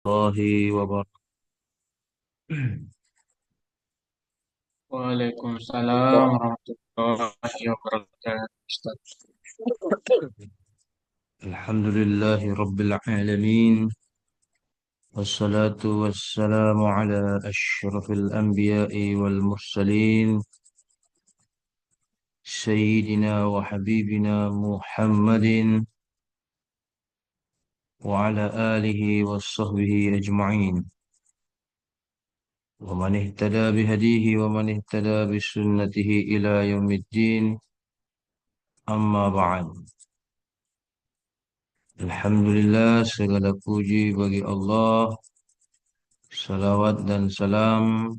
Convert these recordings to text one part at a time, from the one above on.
الله وبركاته. Waalaikumsalam warahmatullahi wabarakatuh. Ustaz. الحمد لله رب العالمين، والصلاة والسلام على أشرف الأنبياء والمرسلين، سيدنا وحبيبنا محمد وعلى آله وصحبه أجمعين، ومن اهتدى بهديه ومن اهتدى بسنته إلى يوم الدين. أما بعد. Alhamdulillah, segala puji bagi Allah. Salawat dan salam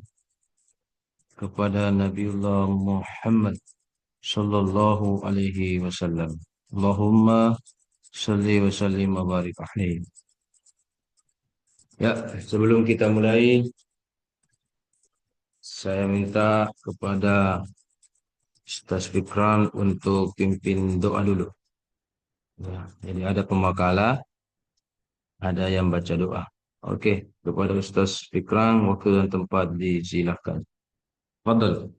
kepada Nabiullah Muhammad sallallahu alaihi wasallam. Allahumma salli wa sallim wa barik alaihi. Ya, sebelum kita mulai, saya minta kepada Ustaz Fikran untuk pimpin doa dulu. Ya, jadi ada pemakalah, ada yang baca doa. Oke, kepada Ustaz Fikran, waktu dan tempat disilahkan. Fadal.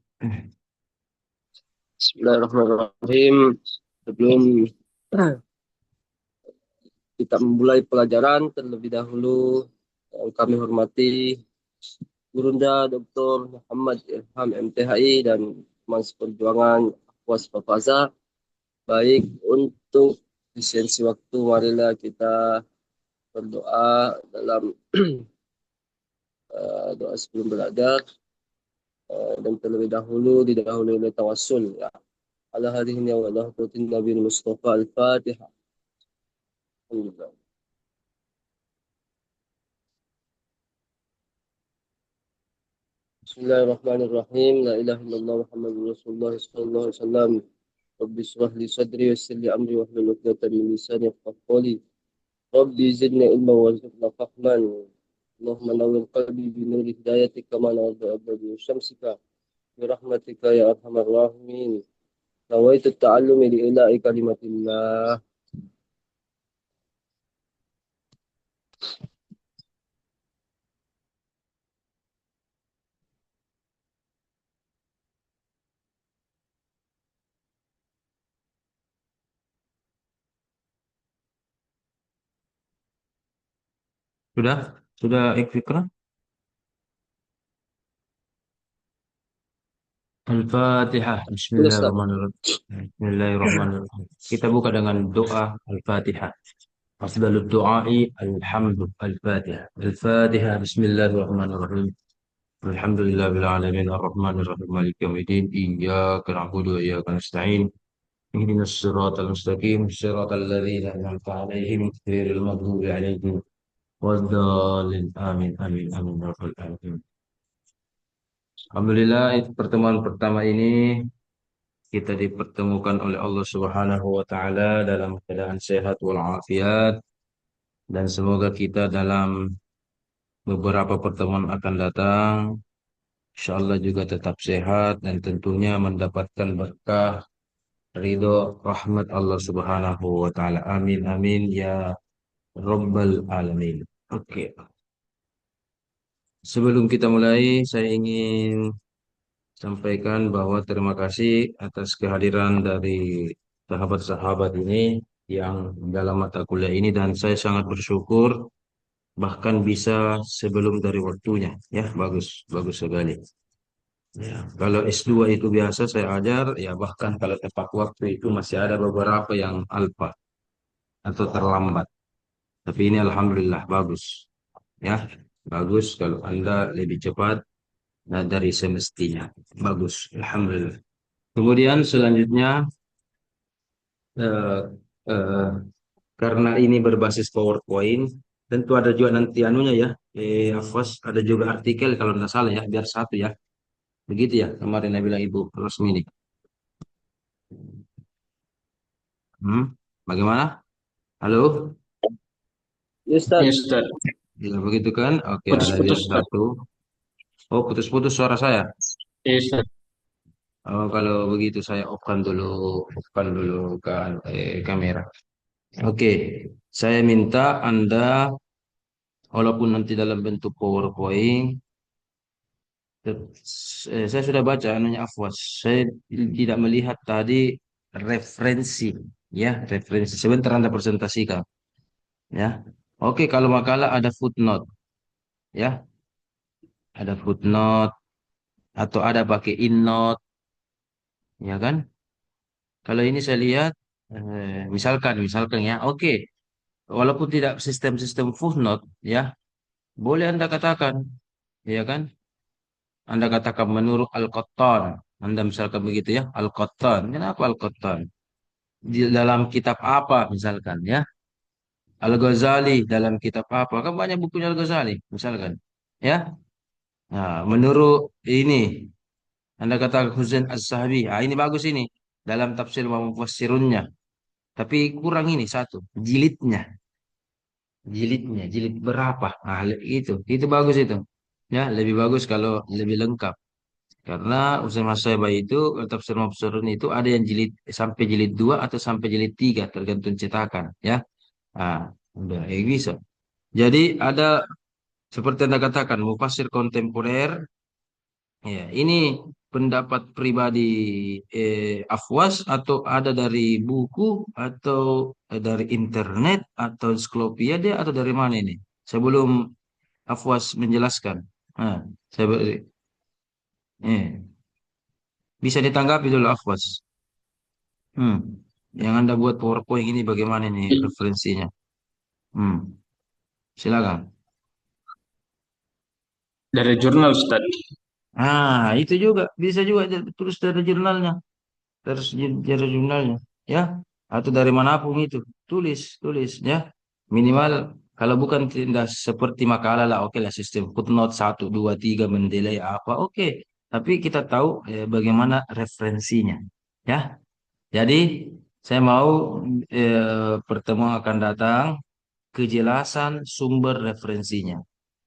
Bismillahirrahmanirrahim. Sebelum kita memulai pelajaran, terlebih dahulu yang kami hormati Gurunda Dr. Muhammad Ilham MTHI dan teman seperjuangan Akwas Fafaza. Baik, untuk efisiensi waktu, marilah kita berdoa dalam doa sebelum belajar. Dan terlebih dahulu didahului oleh tawassul, ya. Ala hadhihi wa ala hudratin Nabi Mustafa Al-Fatihah. Alhamdulillah. Bismillahirrahmanirrahim. La ilaha illallah Muhammadur Rasulullah sallallahu alaihi wasallam. Rabbi shrah li sadri wa yassir li amri wa hlul 'uqdatam min lisani yafqahu qawli. Rabbi zidni ilman warzuqna fahman. Allahumma nawwir qalbi bi nuri hidayatika kama nawwara abdi syamsika bi rahmatika ya arhamar rahimin. Nawaitu ta'allumi li ilahi kalimatillah. Sudah? Sudah Fikran? Al-Fatihah. Ustaz. Bismillahirrahmanirrahim. Bismillahirrahmanirrahim. Kita buka dengan doa Al-Fatihah. Afdalud du'ai alhamdu Al-Fatihah. Al-Fatihah. Bismillahirrahmanirrahim. Alhamdulillahil alamin arrahmanir rahim maliki yaumiddin. Iyyaka na'budu wa iyyaka nasta'in. Ihdinas siratal mustaqim, siratal ladzina an'amta 'alaihim ghairil maghdubi 'alaihim wad-dallin. Amin amin amin ya rabbal alamin. Alhamdulillah, pertemuan pertama ini kita dipertemukan oleh Allah Subhanahu wa taala dalam keadaan sehat walafiat, dan semoga kita dalam beberapa pertemuan akan datang insyaallah juga tetap sehat dan tentunya mendapatkan berkah ridho rahmat Allah Subhanahu wa taala. Amin amin ya rabbal alamin. Oke. Sebelum kita mulai, saya ingin sampaikan bahwa terima kasih atas kehadiran dari sahabat-sahabat ini yang dalam mata kuliah ini, dan saya sangat bersyukur bahkan bisa sebelum dari waktunya. Ya, bagus, bagus sekali. Ya, kalau S2 itu biasa saya ajar, ya bahkan kalau tepat waktu itu masih ada beberapa yang alfa atau terlambat. Tapi ini alhamdulillah bagus. Ya, bagus kalau Anda lebih cepat dari semestinya. Bagus, alhamdulillah. Kemudian selanjutnya, eh, eh, karena ini berbasis PowerPoint, tentu ada juga nanti anunya ya, Afwas, ada juga artikel kalau tidak salah ya, biar satu ya. Begitu ya, kemarin saya bilang Ibu resmi ini. Hmm, bagaimana? Halo? Ya, Ya, Ustaz. Ustaz. Ya, begitu kan? Oke, ada biar Putus-putus, Ustaz. satu. Oh, putus-putus suara saya. Ya, Ustaz. Oh, kalau begitu saya off-kan dulu kamera. Oke, saya minta Anda walaupun nanti dalam bentuk PowerPoint. Saya sudah baca anunya Afwas. Saya tidak melihat tadi referensi, ya referensi. Sebentar Anda presentasikan, ya. Oke, kalau makalah ada footnote, ya, ada footnote atau ada pakai innote, ya kan? Kalau ini saya lihat, misalkan ya, oke, walaupun tidak sistem-sistem footnote, ya, boleh Anda katakan, ya kan? Anda katakan menurut Al-Qattan, Anda misalkan begitu ya, Al-Qattan. Kenapa Al-Qattan? Di dalam kitab apa misalkan ya? Al-Ghazali dalam kitab apa? Kan banyak bukunya Al-Ghazali misalkan. Ya. Nah, menurut ini Anda kata Husain Az-Zahabi. Ah, ini bagus ini dalam tafsir wa mufassirunnya. Tapi kurang ini satu, jilidnya. Jilid berapa? Nah, itu bagus itu. Ya, lebih bagus kalau lebih lengkap. Karena Usain Mas Saibah itu tafsir Mabsurun itu ada yang jilid sampai jilid 2 atau sampai jilid 3 tergantung cetakan ya. Ah, udah bisa. Jadi ada seperti Anda katakan mufasir kontemporer ya. Ini pendapat pribadi Afwas atau ada dari buku atau dari internet atau ensiklopedia atau dari mana ini? Sebelum Afwas menjelaskan. Nah, saya bisa ditanggapi dulu Afwas. Hmm. Yang Anda buat PowerPoint ini bagaimana nih referensinya? Hmm. Silakan. Dari jurnal Ustaz. Ah, itu juga bisa juga tulis dari jurnalnya, terus dari jurnalnya, ya, atau dari manapun itu, tulis, ya. Minimal kalau bukan tidak seperti makalah lah, oke lah sistem footnote 1, 2, 3 mendelay apa, oke. Tapi kita tahu bagaimana referensinya, ya. Jadi saya mau pertemuan akan datang kejelasan sumber referensinya.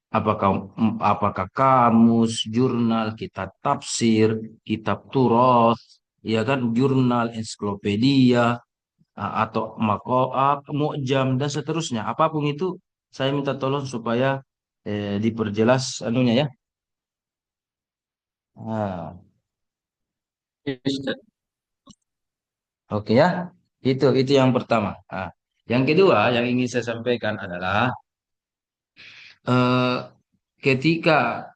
Apakah apakah kamus, jurnal, kitab tafsir, kitab turos, ya kan, jurnal, ensiklopedia, atau makoab, mu'jam dan seterusnya. Apapun itu, saya minta tolong supaya diperjelas anunya ya. Ah, Ustaz. oke ya. Itu yang pertama. Yang kedua yang ingin saya sampaikan adalah eh, ketika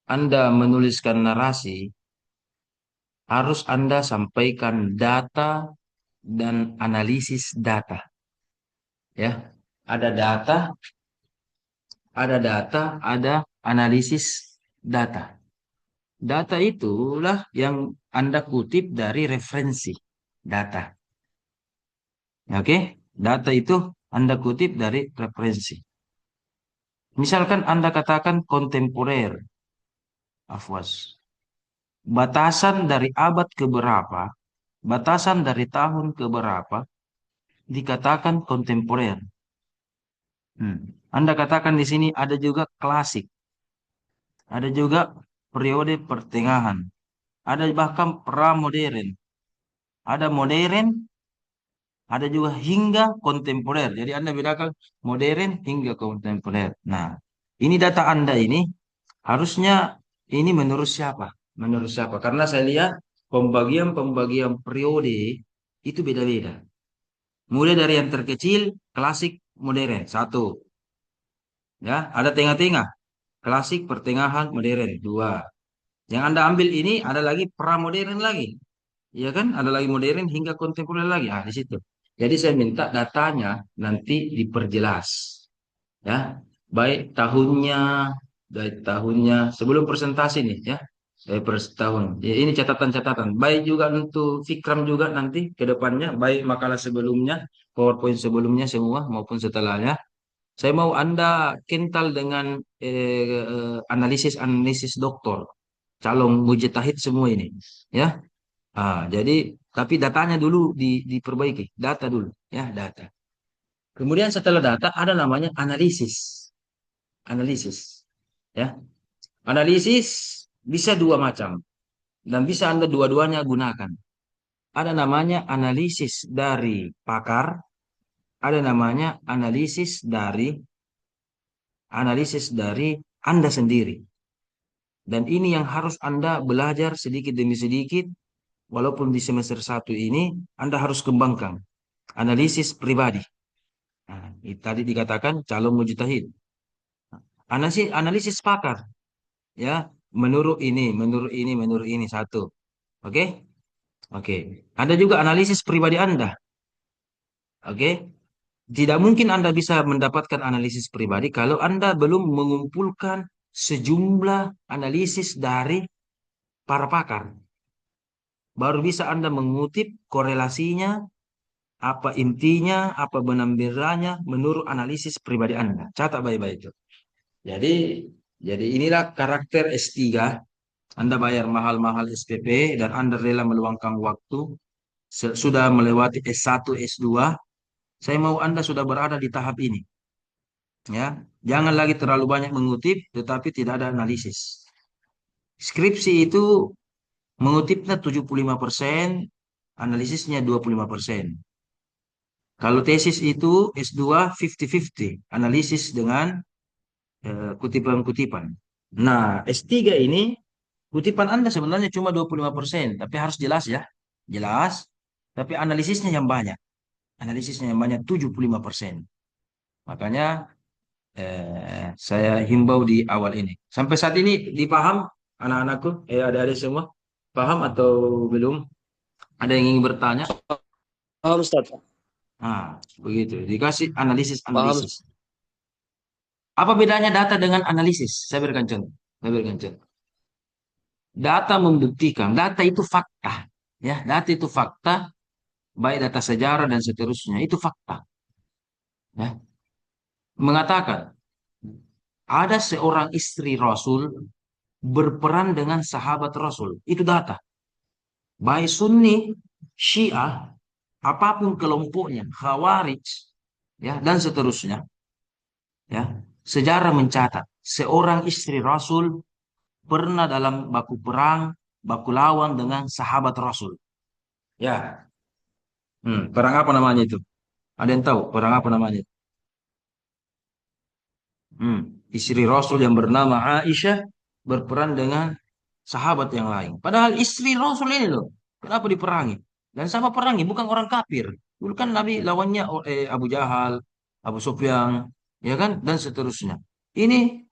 Anda menuliskan narasi, harus Anda sampaikan data dan analisis data. Ya, ada data, ada analisis data. Data itulah yang Anda kutip dari referensi data. Oke, data itu Anda kutip dari referensi. Misalkan Anda katakan kontemporer, Afwas. Batasan dari abad keberapa, batasan dari tahun keberapa dikatakan kontemporer. Hmm. Anda katakan di sini ada juga klasik, ada juga periode pertengahan, ada bahkan pramodern, ada modern, ada juga hingga kontemporer. Jadi Anda bedakan modern hingga kontemporer. Nah, ini data Anda ini harusnya ini menurut siapa? Menurut siapa? Karena saya lihat pembagian-pembagian periode itu beda-beda. Mulai dari yang terkecil, klasik, modern, satu. Ya, ada tengah-tengah, klasik, pertengahan, modern, dua. Yang Anda ambil ini ada lagi pramodern lagi. Ya kan? Ada lagi modern hingga kontemporer lagi. Ah, di situ. Jadi saya minta datanya nanti diperjelas. Ya. Baik tahunnya, sebelum presentasi nih ya. Per tahun. Ya, ini catatan-catatan. Baik juga untuk Fikram juga nanti ke depannya, baik makalah sebelumnya, PowerPoint sebelumnya semua maupun setelahnya. Saya mau Anda kental dengan analisis-analisis doktor, calon mujtahid semua ini. Ya. Jadi tapi datanya dulu diperbaiki, data dulu, ya data. Kemudian setelah data ada namanya analisis, ya. Analisis bisa dua macam dan bisa Anda dua-duanya gunakan. Ada namanya analisis dari pakar, ada namanya analisis dari analisis dari Anda sendiri. Dan ini yang harus Anda belajar sedikit demi sedikit, walaupun di semester 1 ini Anda harus kembangkan analisis pribadi. Nah, tadi dikatakan calon mujtahid. Analisis pakar, ya, menurut ini satu. Oke? Oke. Ada juga analisis pribadi Anda. Oke? Tidak mungkin Anda bisa mendapatkan analisis pribadi kalau Anda belum mengumpulkan sejumlah analisis dari para pakar. Baru bisa Anda mengutip korelasinya, apa intinya, apa benang-benangnya menurut analisis pribadi Anda. Catat baik-baik itu. Jadi, jadi inilah karakter S3. Anda bayar mahal-mahal SPP dan Anda rela meluangkan waktu. Sudah melewati S1, S2. Saya mau Anda sudah berada di tahap ini. Ya, jangan lagi terlalu banyak mengutip, tetapi tidak ada analisis. Skripsi itu mengutipnya 75%, analisisnya 25%. Kalau tesis itu S2 50-50, analisis dengan kutipan-kutipan. Nah, S3 ini kutipan Anda sebenarnya cuma 25%, tapi harus jelas ya. Jelas, tapi analisisnya yang banyak. Analisisnya yang banyak 75%. Makanya saya himbau di awal ini. Sampai saat ini dipaham anak-anakku, adik-adik semua? Paham atau belum? Ada yang ingin bertanya? Paham Ustaz? Nah, begitu. Dikasih Paham. analisis-analisis. Apa bedanya data dengan analisis? Saya berikan contoh. Saya berikan contoh. Data membuktikan, data itu fakta. Ya, data itu fakta, baik data sejarah dan seterusnya. Itu fakta. Ya. Mengatakan, ada seorang istri Rasul berperan dengan sahabat Rasul. Itu data. Baik Sunni, Syiah, apapun kelompoknya, Khawarij, ya, dan seterusnya. Ya, sejarah mencatat seorang istri Rasul pernah dalam baku perang, baku lawan dengan sahabat Rasul. Ya, perang apa namanya itu? Ada yang tahu perang apa namanya? Hmm, Istri Rasul yang bernama Aisyah berperan dengan sahabat yang lain. Padahal istri Rasul ini loh, kenapa diperangi? Dan sama perangi bukan orang kafir. Dulu kan Nabi lawannya Abu Jahal, Abu Sufyan, ya kan, dan seterusnya. Ini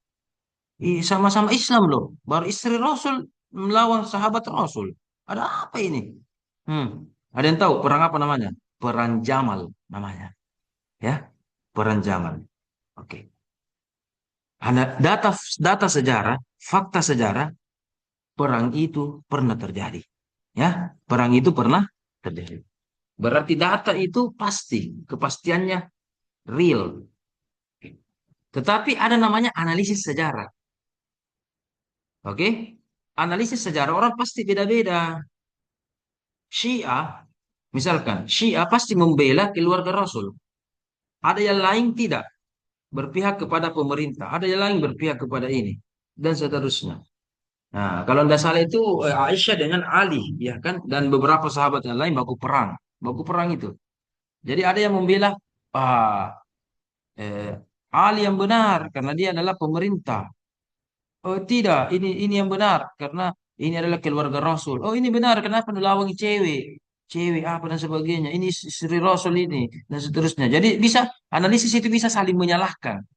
sama-sama Islam loh. Baru istri Rasul melawan sahabat Rasul. Ada apa ini? Hmm. Ada yang tahu perang apa namanya? Perang Jamal namanya. Ya, perang Jamal. Oke. Ada data sejarah, fakta sejarah, perang itu pernah terjadi. Ya, perang itu pernah terjadi. Berarti data itu pasti, kepastiannya real. Tetapi ada namanya analisis sejarah. Oke? Analisis sejarah orang pasti beda-beda. Syiah, misalkan, Syiah pasti membela keluarga Rasul. Ada yang lain tidak berpihak kepada pemerintah. Ada yang lain berpihak kepada ini. Dan seterusnya. Nah, kalau tidak salah itu Aisyah dengan Ali, ya kan? Dan beberapa sahabat yang lain baku perang. Baku perang itu. Jadi ada yang membela ah, eh, Ali yang benar karena dia adalah pemerintah. Oh tidak, ini yang benar karena ini adalah keluarga Rasul. Oh ini benar, kenapa melawan cewek, cewek apa dan sebagainya. Ini istri Rasul ini dan seterusnya. Jadi bisa analisis itu bisa saling menyalahkan,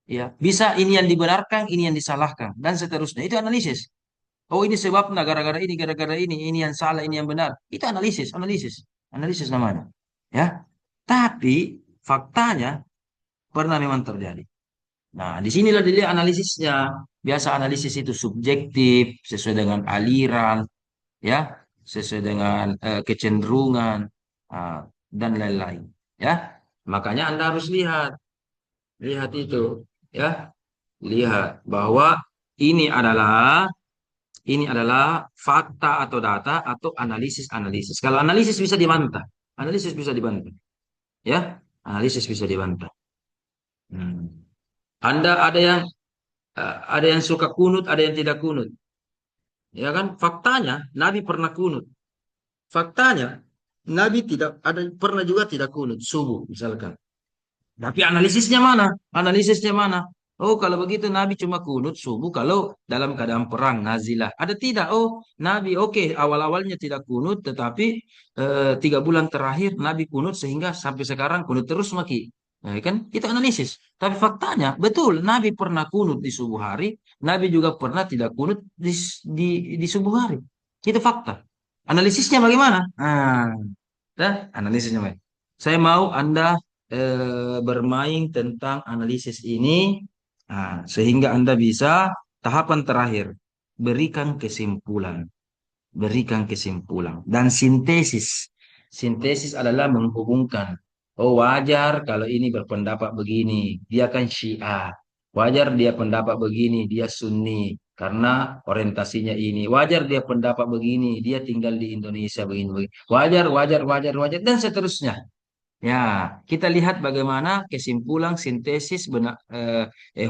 ya. Bisa ini yang dibenarkan, ini yang disalahkan dan seterusnya. Itu analisis. Oh ini sebabnya gara-gara ini yang salah, ini yang benar. Itu analisis namanya, ya. Tapi faktanya pernah memang terjadi. Nah, disinilah dilihat analisisnya. Biasa analisis itu subjektif, sesuai dengan aliran, ya, sesuai dengan kecenderungan, ah, dan lain-lain. Ya, makanya Anda harus lihat itu, ya, lihat bahwa ini adalah ini adalah fakta atau data atau analisis. Kalau analisis bisa dibantah, ya, analisis bisa dibantah. Hmm. Anda ada yang suka kunut, ada yang tidak kunut. Ya kan? Faktanya Nabi pernah kunut. Faktanya Nabi tidak ada pernah juga tidak kunut subuh misalkan. Tapi analisisnya mana? Analisisnya mana? Oh, kalau begitu Nabi cuma kunut subuh kalau dalam keadaan perang nazilah. Ada tidak? Oh, Nabi oke awal-awalnya tidak kunut, tetapi 3 bulan terakhir Nabi kunut sehingga sampai sekarang kunut terus maki. Nah, kan kita analisis. Tapi faktanya betul Nabi pernah kunut di subuh hari, Nabi juga pernah tidak kunut di subuh hari. Itu fakta. Analisisnya bagaimana? Analisisnya baik. Saya mau Anda bermain tentang analisis ini, sehingga Anda bisa tahapan terakhir berikan kesimpulan, berikan kesimpulan dan sintesis. Sintesis adalah menghubungkan. Oh, wajar kalau ini berpendapat begini, dia kan Syiah. Wajar dia pendapat begini, dia Sunni karena orientasinya ini. Wajar dia pendapat begini, dia tinggal di Indonesia begini, begini. Wajar, wajar, wajar, wajar dan seterusnya. Ya, kita lihat bagaimana kesimpulan, sintesis,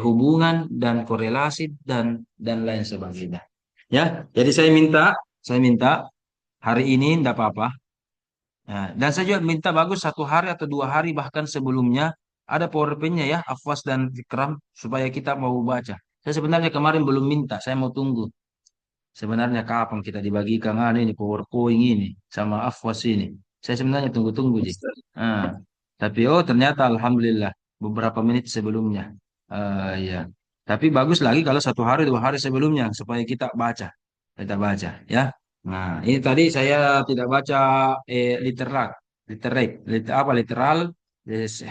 hubungan dan korelasi dan lain sebagainya. Ya, jadi saya minta hari ini tidak apa-apa. Nah, dan saya juga minta bagus 1 hari atau 2 hari bahkan sebelumnya ada PowerPoint-nya ya, Afwas dan Fikram supaya kita mau baca. Saya sebenarnya kemarin belum minta, saya mau tunggu. Sebenarnya kapan kita dibagikan ini PowerPoint ini sama Afwas ini. Saya sebenarnya tunggu-tunggu Ji. Ustaz. Ah, tapi oh ternyata Alhamdulillah beberapa menit sebelumnya. Ya. Tapi bagus lagi kalau 1 hari 2 hari sebelumnya supaya kita baca ya. Nah ini tadi saya tidak baca literal, literal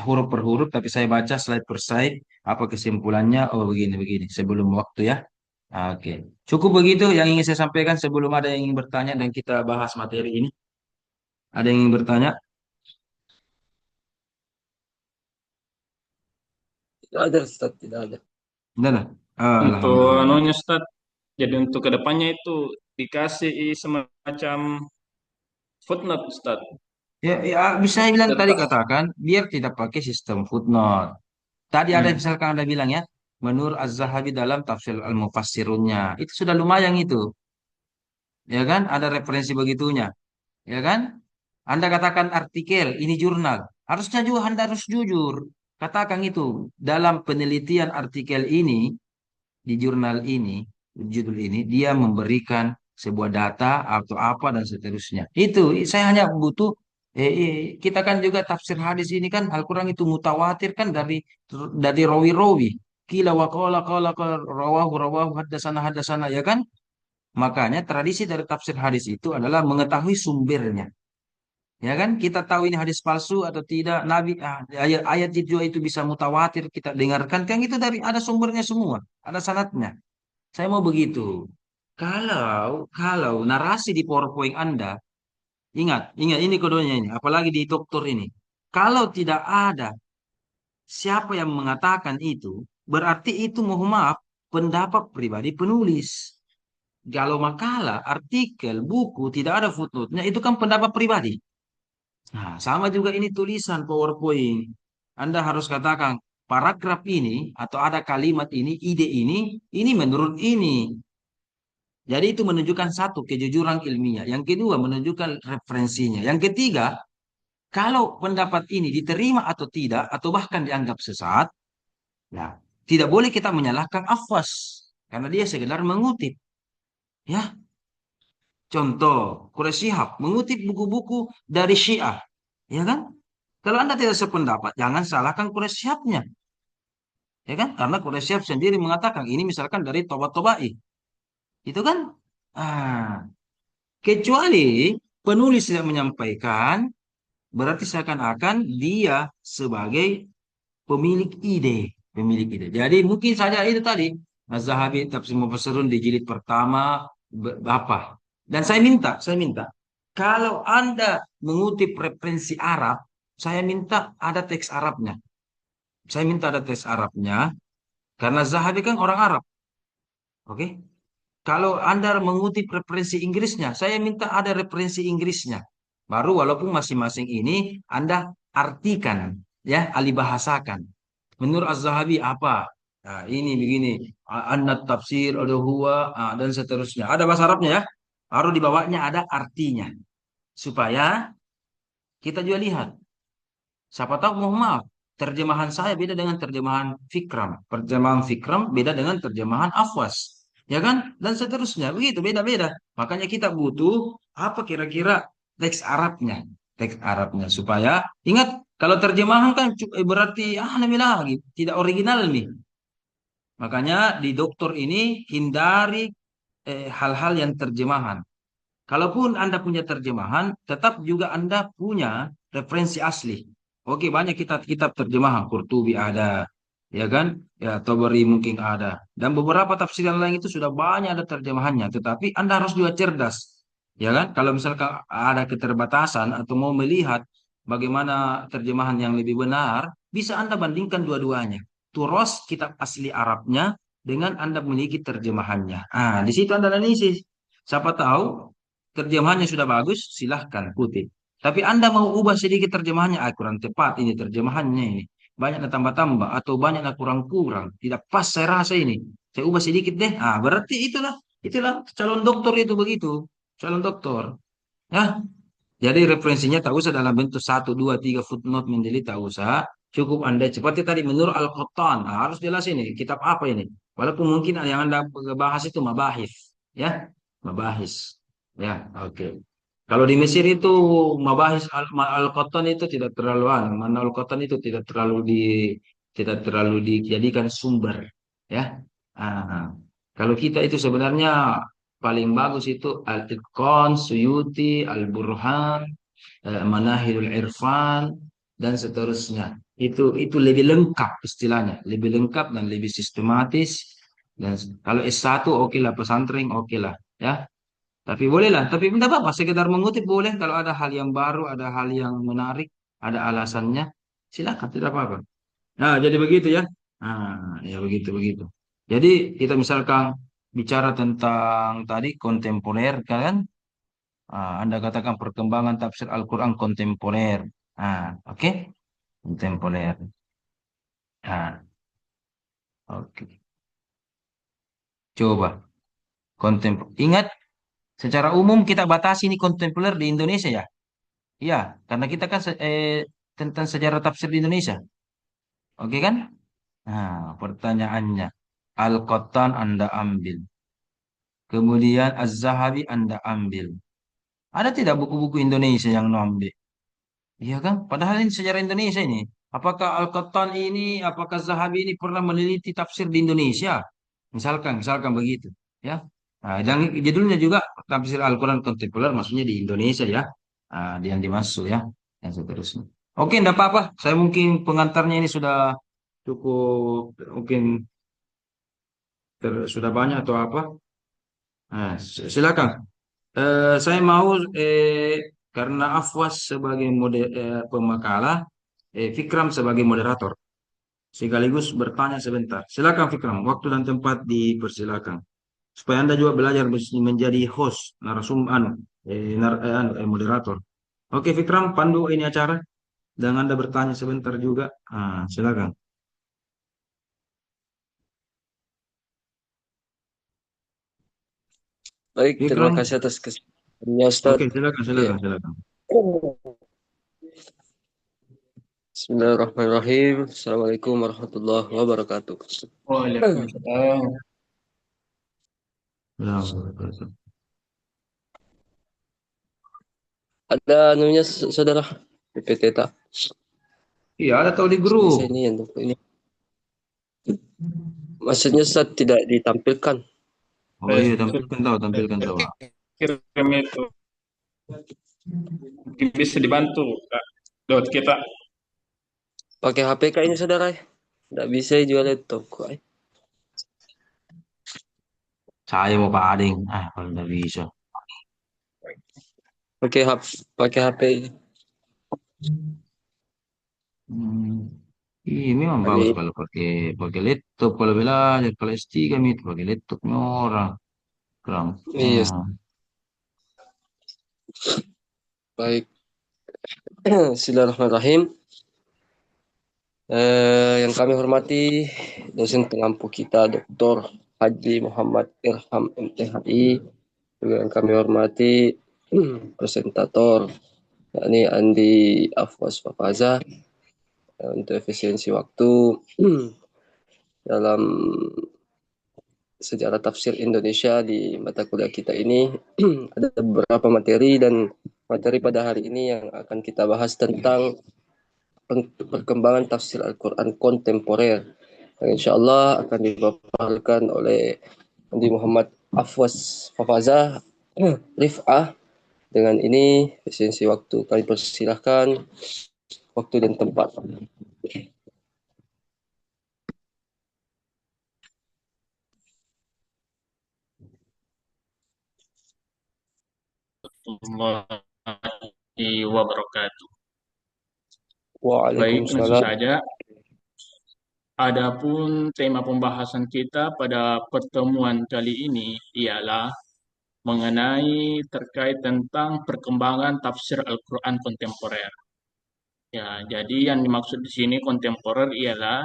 huruf per huruf, tapi saya baca slide per slide apa kesimpulannya. Oh begini begini sebelum waktu ya. Oke, cukup begitu yang ingin saya sampaikan sebelum ada yang ingin bertanya dan kita bahas materi ini. Ada yang ingin bertanya? Tidak ada Ustaz, tidak ada. Tidak lah. Untuk Alhamdulillah. anunya Ustaz, jadi untuk kedepannya itu dikasih semacam footnote Ustaz. Ya, ya bisa saya bilang tadi Tetap. katakan biar tidak pakai sistem footnote. Tadi ada Hmm. misalkan ada bilang ya, menurut Az-Zahabi dalam tafsir Al-Mufassirunnya. Itu sudah lumayan itu. Ya kan? Ada referensi begitunya. Ya kan? Anda katakan artikel, ini jurnal. Harusnya juga Anda harus jujur. Katakan itu. Dalam penelitian artikel ini, di jurnal ini, judul ini, dia memberikan sebuah data atau apa dan seterusnya. Itu saya hanya butuh kita kan juga tafsir hadis ini kan Al-Quran itu mutawatir kan dari rawi-rawi. Kila wa qala rawahu rawahu haddasana haddasana ya kan? Makanya tradisi dari tafsir hadis itu adalah mengetahui sumbernya. Ya kan? Kita tahu ini hadis palsu atau tidak. Nabi ayat-ayat itu juga itu bisa mutawatir kita dengarkan kan itu dari ada sumbernya semua, ada sanadnya. Saya mau begitu. Kalau narasi di PowerPoint Anda, ingat, ingat ini kodenya ini, apalagi di doktor ini. Kalau tidak ada siapa yang mengatakan itu, berarti itu mohon maaf pendapat pribadi penulis. Kalau makalah, artikel, buku tidak ada footnote-nya, itu kan pendapat pribadi. Nah, sama juga ini tulisan PowerPoint. Anda harus katakan paragraf ini atau ada kalimat ini, ide ini menurut ini. Jadi itu menunjukkan satu, kejujuran ilmiah. Yang kedua, menunjukkan referensinya. Yang ketiga, kalau pendapat ini diterima atau tidak, atau bahkan dianggap sesat, ya tidak boleh kita menyalahkan Afwas. Karena dia sekedar mengutip. Ya, contoh, Quraisy Shihab mengutip buku-buku dari Syiah. Ya kan? Kalau Anda tidak sependapat, jangan salahkan Quraisy Shihabnya. Ya kan? Karena Quraisy Shihab sendiri mengatakan, ini misalkan dari Tobat Tobai. Itu kan? Ah, kecuali penulis tidak menyampaikan, berarti seakan-akan dia sebagai pemilik ide, pemilik ide. Jadi mungkin saja itu tadi Az-Zahabi Tafsir Mufassirun di jilid pertama apa? Dan saya minta kalau Anda mengutip referensi Arab, saya minta ada teks Arabnya. Saya minta ada teks Arabnya karena Zahabi kan orang Arab, oke? Kalau Anda mengutip referensi Inggrisnya, saya minta ada referensi Inggrisnya. Baru walaupun masing-masing ini Anda artikan, ya, alih bahasakan. Menurut Az-Zahabi apa? Nah, ini begini, annat tafsir ada huwa dan seterusnya. Ada bahasa Arabnya ya. Baru di bawahnya ada artinya supaya kita juga lihat. Siapa tahu mohon maaf. terjemahan saya beda dengan terjemahan Fikram. Terjemahan Fikram beda dengan terjemahan Afwas. Ya kan? Dan seterusnya. Begitu, beda-beda. Makanya kita butuh apa kira-kira teks Arabnya. Teks Arabnya. Supaya, ingat, kalau terjemahan kan berarti, namanya lagi. Tidak original nih. Makanya di doktor ini hindari hal-hal yang terjemahan. Kalaupun Anda punya terjemahan, tetap juga Anda punya referensi asli. Oke, banyak kitab-kitab terjemahan. Qurtubi ada, ya kan? Ya, Tabari mungkin ada. Dan beberapa tafsiran lain itu sudah banyak ada terjemahannya. Tetapi Anda harus juga cerdas. Ya kan? Kalau misalkan ada keterbatasan atau mau melihat bagaimana terjemahan yang lebih benar, bisa Anda bandingkan dua-duanya. Turos kitab asli Arabnya dengan Anda memiliki terjemahannya. Di situ Anda analisis. Siapa tahu terjemahannya sudah bagus, silahkan kutip. Tapi Anda mau ubah sedikit terjemahannya, kurang tepat ini terjemahannya ini. Banyak ada tambah-tambah atau banyak ada kurang-kurang. Tidak pas saya rasa ini. Saya ubah sedikit deh. Berarti itulah calon doktor itu begitu. Calon doktor. Ya, jadi referensinya tak usah dalam bentuk satu, dua, tiga footnote menjadi tak usah. Cukup Anda seperti tadi menurut Al-Qattan. Harus jelas ini kitab apa ini. Walaupun mungkin yang Anda bahas itu mabahis, ya, mabahis. Ya, oke. Kalau di Mesir itu mabahis Al-Qattan itu tidak terlalu mana Al-Qattan itu tidak terlalu dijadikan sumber, ya. Ah, kalau kita itu sebenarnya paling bagus itu Al-Itqan, Suyuti, Al-Burhan, Manahilul Irfan dan seterusnya. Itu lebih lengkap istilahnya, lebih lengkap dan lebih sistematis. Dan kalau S1 oke lah, pesantren oke lah, ya. Tapi boleh lah, tapi tidak apa-apa, sekedar mengutip boleh kalau ada hal yang baru, ada hal yang menarik, ada alasannya, silakan, tidak apa-apa. Jadi begitu ya. Ya begitu begitu. Jadi kita misalkan bicara tentang tadi kontemporer kan, Anda katakan perkembangan tafsir Al-Quran kontemporer. Oke, kontemporer. Nah, oke. Coba Ingat, secara umum kita batasi ini kontemporer di Indonesia ya. Iya, karena kita kan tentang sejarah tafsir di Indonesia. Oke kan? Pertanyaannya, Al-Qattan Anda ambil. Kemudian Az-Zahabi Anda ambil. Ada tidak buku-buku Indonesia yang Anda ambil? Iya kan? Padahal ini sejarah Indonesia ini. Apakah Al-Qattan ini, apakah Zahabi ini pernah meneliti tafsir di Indonesia? Misalkan begitu. Ya. Dan judulnya juga tafsir Al-Quran kontemporer, maksudnya di Indonesia ya. Yang dimaksud ya. Dan seterusnya. Oke, enggak apa-apa. Saya mungkin pengantarnya ini sudah cukup, mungkin sudah banyak atau apa. Silakan. Saya mau karena Afwas sebagai pemakalah, Fikram sebagai moderator, sekaligus bertanya sebentar. Silakan Fikram, waktu dan tempat dipersilakan. Supaya Anda juga belajar menjadi host, moderator. Oke Fikram, pandu ini acara dan Anda bertanya sebentar juga. Silakan. Baik, terima Fikram, kasih atas kesempatannya, Ustaz. oke silakan, Ya. silakan, silakan. Bismillahirrahmanirrahim. Assalamualaikum warahmatullahi wabarakatuh. Waalaikumsalam. Silakan. Ada anunya, saudara, PPT tak? Iya, ada tahu di Bisa grup. ini yang ini. Maksudnya Ustaz tidak ditampilkan. Oh iya, tampilkan tahu. Kirim itu mungkin bisa dibantu Kak, lewat kita. Pakai HP kayaknya, saudara. Tidak bisa jual laptop kok. Saya mau Pak Ading. Kalau nggak bisa. Pakai HP. Hmm. Iya, memang bagus Ini. kalau pakai pakai laptop kalau belajar. Kalau S3 itu pakai laptopnya orang. Kram. Iya, baik. Bismillahirrahmanirrahim. Yang kami hormati dosen pengampu kita, Dr. Haji Muhammad Irham MTHI. Juga yang kami hormati presentator, yakni Andi Afwas Fafaza. untuk efisiensi waktu dalam sejarah tafsir Indonesia di mata kuliah kita ini ada beberapa materi, dan materi pada hari ini yang akan kita bahas tentang perkembangan tafsir Al-Quran kontemporer, yang insya Allah akan dipaparkan oleh Andi Muhammad Afwas Fafaza Rif'ah. Dengan ini efisiensi waktu kami persilahkan waktu dan tempat. Warahmatullahi wabarakatuh. Baik, langsung Waalaikumsalam. saja. Adapun tema pembahasan kita pada pertemuan kali ini ialah mengenai terkait tentang perkembangan tafsir Al-Quran kontemporer. Ya, jadi yang dimaksud di sini kontemporer ialah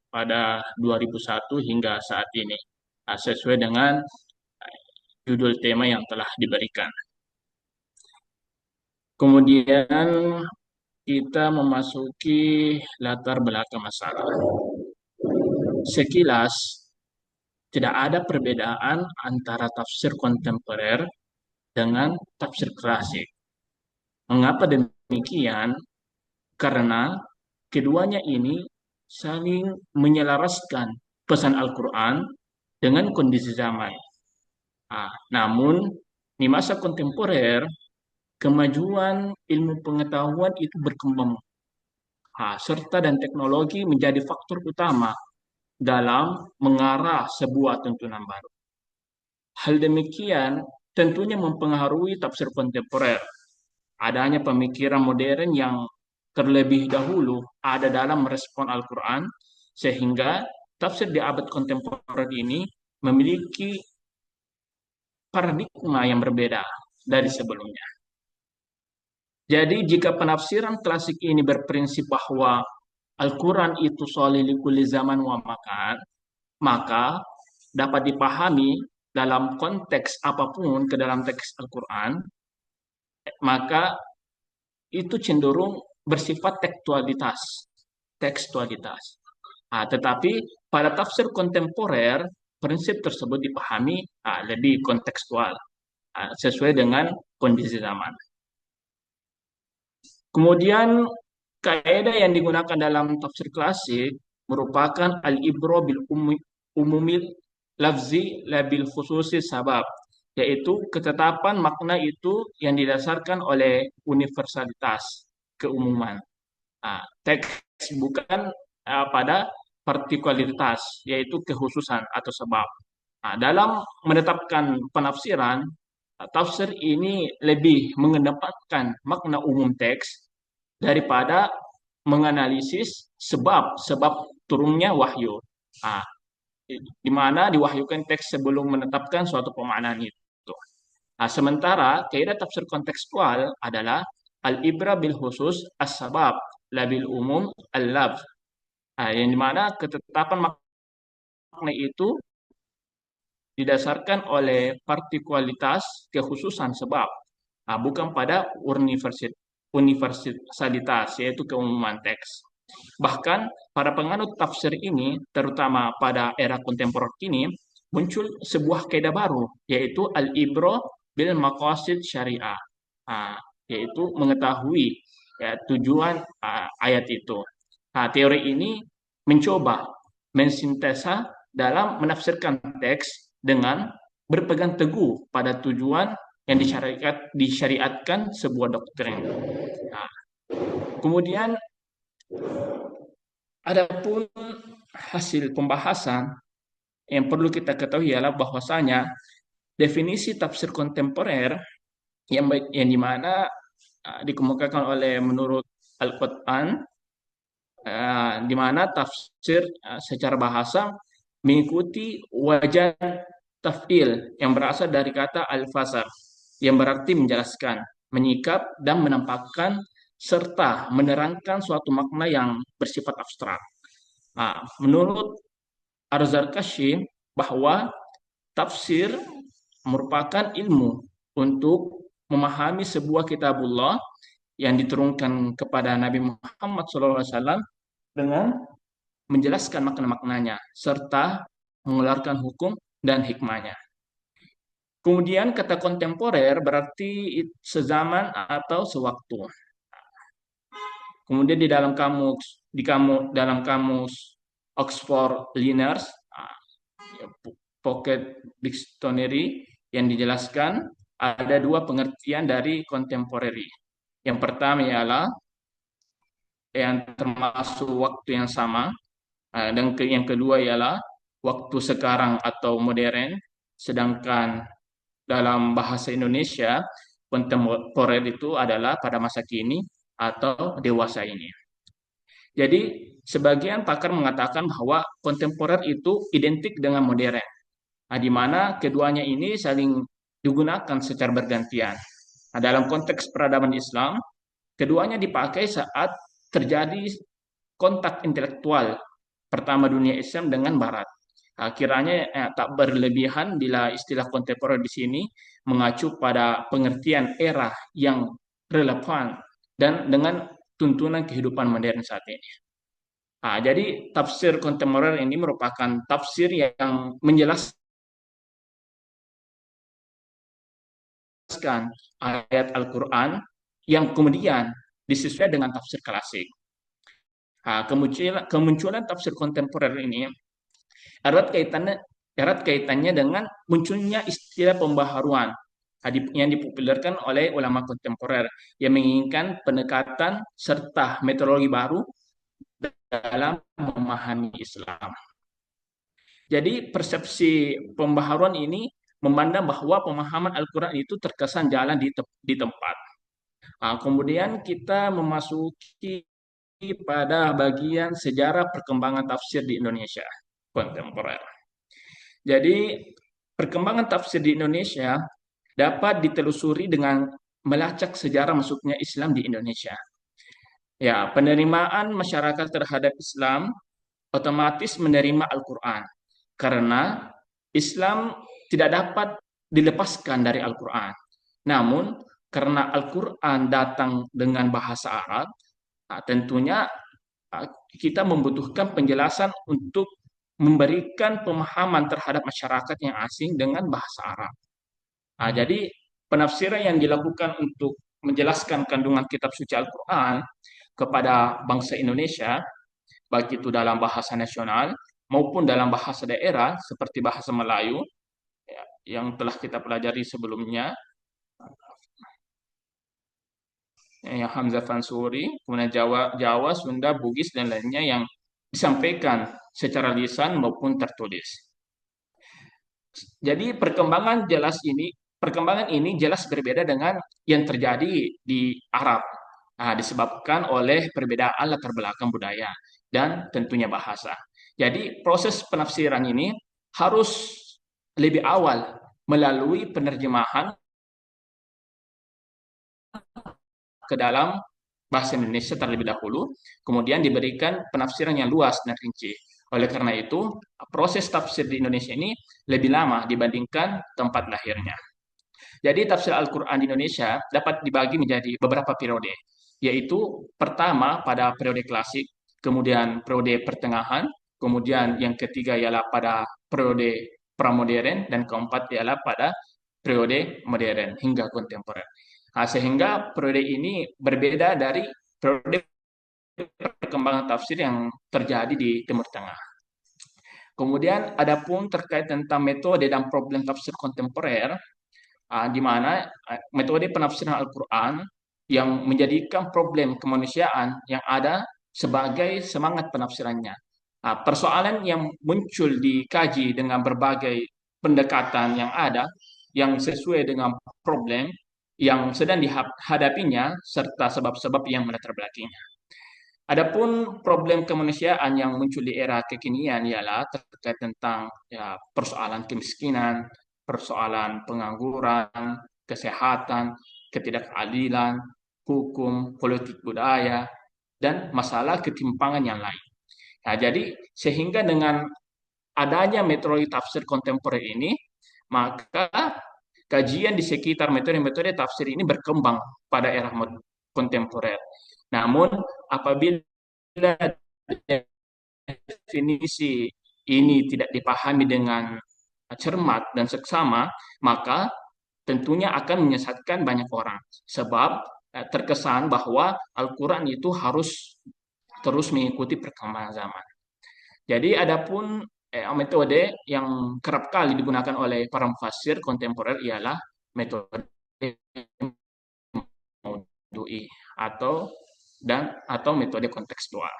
pada 2001 hingga saat ini, sesuai dengan judul tema yang telah diberikan. Kemudian kita memasuki latar belakang masalah. Sekilas, tidak ada perbedaan antara tafsir kontemporer dengan tafsir klasik. Mengapa demikian? Karena keduanya ini saling menyelaraskan pesan Al-Quran dengan kondisi zaman. Namun, di masa kontemporer, kemajuan ilmu pengetahuan itu berkembang, serta dan teknologi menjadi faktor utama dalam mengarah sebuah tuntunan baru. Hal demikian tentunya mempengaruhi tafsir kontemporer. Adanya pemikiran modern yang terlebih dahulu ada dalam merespon Al-Quran, sehingga tafsir di abad kontemporer ini memiliki paradigma yang berbeda dari sebelumnya. Jadi jika penafsiran klasik ini berprinsip bahwa Al-Quran itu sholih likulli zaman wa makan, maka dapat dipahami dalam konteks apapun ke dalam teks Al-Quran, maka itu cenderung bersifat tekstualitas. Tetapi pada tafsir kontemporer, prinsip tersebut dipahami lebih kontekstual, sesuai dengan kondisi zaman. Kemudian kaidah yang digunakan dalam tafsir klasik merupakan al-ibro bil umumil lafzi labil khususi sabab, yaitu ketetapan makna itu yang didasarkan oleh universalitas, keumuman. Teks bukan pada partikularitas, yaitu kekhususan atau sebab. Dalam menetapkan penafsiran, tafsir ini lebih mengedepankan makna umum teks daripada menganalisis sebab turunnya wahyu. Di mana diwahyukan teks sebelum menetapkan suatu pemaknaan itu. Sementara kaidah tafsir kontekstual adalah al-ibra bil khusus as-sabab labil umum al-lafz. Yang dimana ketetapan makna itu didasarkan oleh partikulitas kekhususan sebab, bukan pada universalitas, yaitu keumuman teks. Bahkan para penganut tafsir ini, terutama pada era kontemporer kini, muncul sebuah kaidah baru, yaitu al-ibro bil maqasid syariah, yaitu mengetahui tujuan ayat itu. Teori ini mencoba mensintesa dalam menafsirkan teks dengan berpegang teguh pada tujuan yang disyariatkan sebuah doktrin. Kemudian adapun hasil pembahasan yang perlu kita ketahui ialah bahwasanya definisi tafsir kontemporer yang dimana dikemukakan oleh menurut Al-Quran, di mana tafsir secara bahasa mengikuti wajan taf'il yang berasal dari kata al-fasar, yang berarti menjelaskan, menyikap, dan menampakkan serta menerangkan suatu makna yang bersifat abstrak. Menurut Ar-Zarkashi, bahwa tafsir merupakan ilmu untuk memahami sebuah kitabullah yang diturunkan kepada Nabi Muhammad SAW dengan menjelaskan makna-maknanya serta mengeluarkan hukum dan hikmahnya. Kemudian kata kontemporer berarti sezaman atau sewaktu. Kemudian di dalam dalam kamus Oxford Learners Pocket Dictionary yang dijelaskan ada dua pengertian dari contemporary. Yang pertama ialah yang termasuk waktu yang sama, dan yang kedua ialah waktu sekarang atau modern. Sedangkan dalam bahasa Indonesia, kontemporer itu adalah pada masa kini atau dewasa ini. Jadi, sebagian pakar mengatakan bahwa kontemporer itu identik dengan modern, di mana keduanya ini saling digunakan secara bergantian. Nah, dalam konteks peradaban Islam, keduanya dipakai saat terjadi kontak intelektual pertama dunia Islam dengan Barat. Kiranya tak berlebihan bila istilah kontemporer di sini mengacu pada pengertian era yang relevan dan dengan tuntunan kehidupan modern saat ini. Jadi tafsir kontemporer ini merupakan tafsir yang menjelaskan ayat Al-Quran yang kemudian disesuaikan dengan tafsir klasik. Kemunculan tafsir kontemporer ini erat kaitannya dengan munculnya istilah pembaharuan yang dipopulerkan oleh ulama kontemporer yang menginginkan pendekatan serta metodologi baru dalam memahami Islam. Jadi persepsi pembaharuan ini memandang bahwa pemahaman Al-Quran itu terkesan jalan di tempat. Kemudian kita memasuki pada bagian sejarah perkembangan tafsir di Indonesia kontemporer. Jadi perkembangan tafsir di Indonesia dapat ditelusuri dengan melacak sejarah masuknya Islam di Indonesia. Ya, penerimaan masyarakat terhadap Islam otomatis menerima Al-Quran karena Islam tidak dapat dilepaskan dari Al-Quran. Namun, karena Al-Quran datang dengan bahasa Arab, tentunya kita membutuhkan penjelasan untuk memberikan pemahaman terhadap masyarakat yang asing dengan bahasa Arab. Jadi, penafsiran yang dilakukan untuk menjelaskan kandungan kitab suci Al-Quran kepada bangsa Indonesia, baik itu dalam bahasa nasional maupun dalam bahasa daerah seperti bahasa Melayu yang telah kita pelajari sebelumnya, yang Hamzah Fansuri, kemudian Jawa, Sunda, Bugis dan lainnya yang disampaikan secara lisan maupun tertulis. Jadi perkembangan ini jelas berbeda dengan yang terjadi di Arab. Disebabkan oleh perbedaan latar belakang budaya dan tentunya bahasa. Jadi proses penafsiran ini harus lebih awal melalui penerjemahan ke dalam bahasa Indonesia terlebih dahulu, kemudian diberikan penafsiran yang luas dan rinci. Oleh karena itu, proses tafsir di Indonesia ini lebih lama dibandingkan tempat lahirnya. Jadi tafsir Al-Quran di Indonesia dapat dibagi menjadi beberapa periode, yaitu pertama pada periode klasik, kemudian periode pertengahan, kemudian yang ketiga ialah pada periode pramodern, dan keempat ialah pada periode modern hingga kontemporer. Sehingga periode ini berbeda dari periode perkembangan tafsir yang terjadi di Timur Tengah. Kemudian adapun terkait tentang metode dan problem tafsir kontemporer, di mana metode penafsiran Al-Quran yang menjadikan problem kemanusiaan yang ada sebagai semangat penafsirannya. Persoalan yang muncul dikaji dengan berbagai pendekatan yang ada, yang sesuai dengan problem yang sedang dihadapinya, serta sebab-sebab yang melatar belakanginya. Adapun problem kemanusiaan yang muncul di era kekinian ialah terkait tentang persoalan kemiskinan, persoalan pengangguran, kesehatan, ketidakadilan, hukum, politik budaya, dan masalah ketimpangan yang lain. Jadi sehingga dengan adanya metode tafsir kontemporer ini, maka kajian di sekitar metode-metode tafsir ini berkembang pada era kontemporer. Namun apabila definisi ini tidak dipahami dengan cermat dan seksama, maka tentunya akan menyesatkan banyak orang. Sebab terkesan bahwa Al-Quran itu harus terus mengikuti perkembangan zaman. Jadi adapun metode yang kerap kali digunakan oleh para mufassir kontemporer ialah metode maudu'i atau metode kontekstual.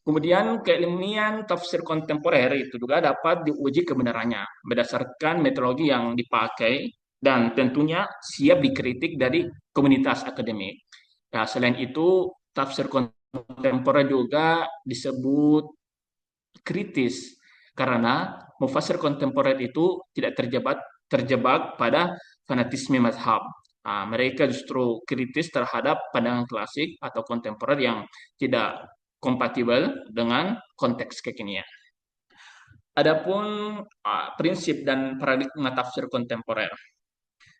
Kemudian keilmuan tafsir kontemporer itu juga dapat diuji kebenarannya berdasarkan metodologi yang dipakai dan tentunya siap dikritik dari komunitas akademik. Ya, selain itu, tafsir kontemporer juga disebut kritis karena mufassir kontemporer itu tidak terjebak pada fanatisme mazhab. Nah, mereka justru kritis terhadap pandangan klasik atau kontemporer yang tidak kompatibel dengan konteks kekinian. Adapun prinsip dan paradigma tafsir kontemporer.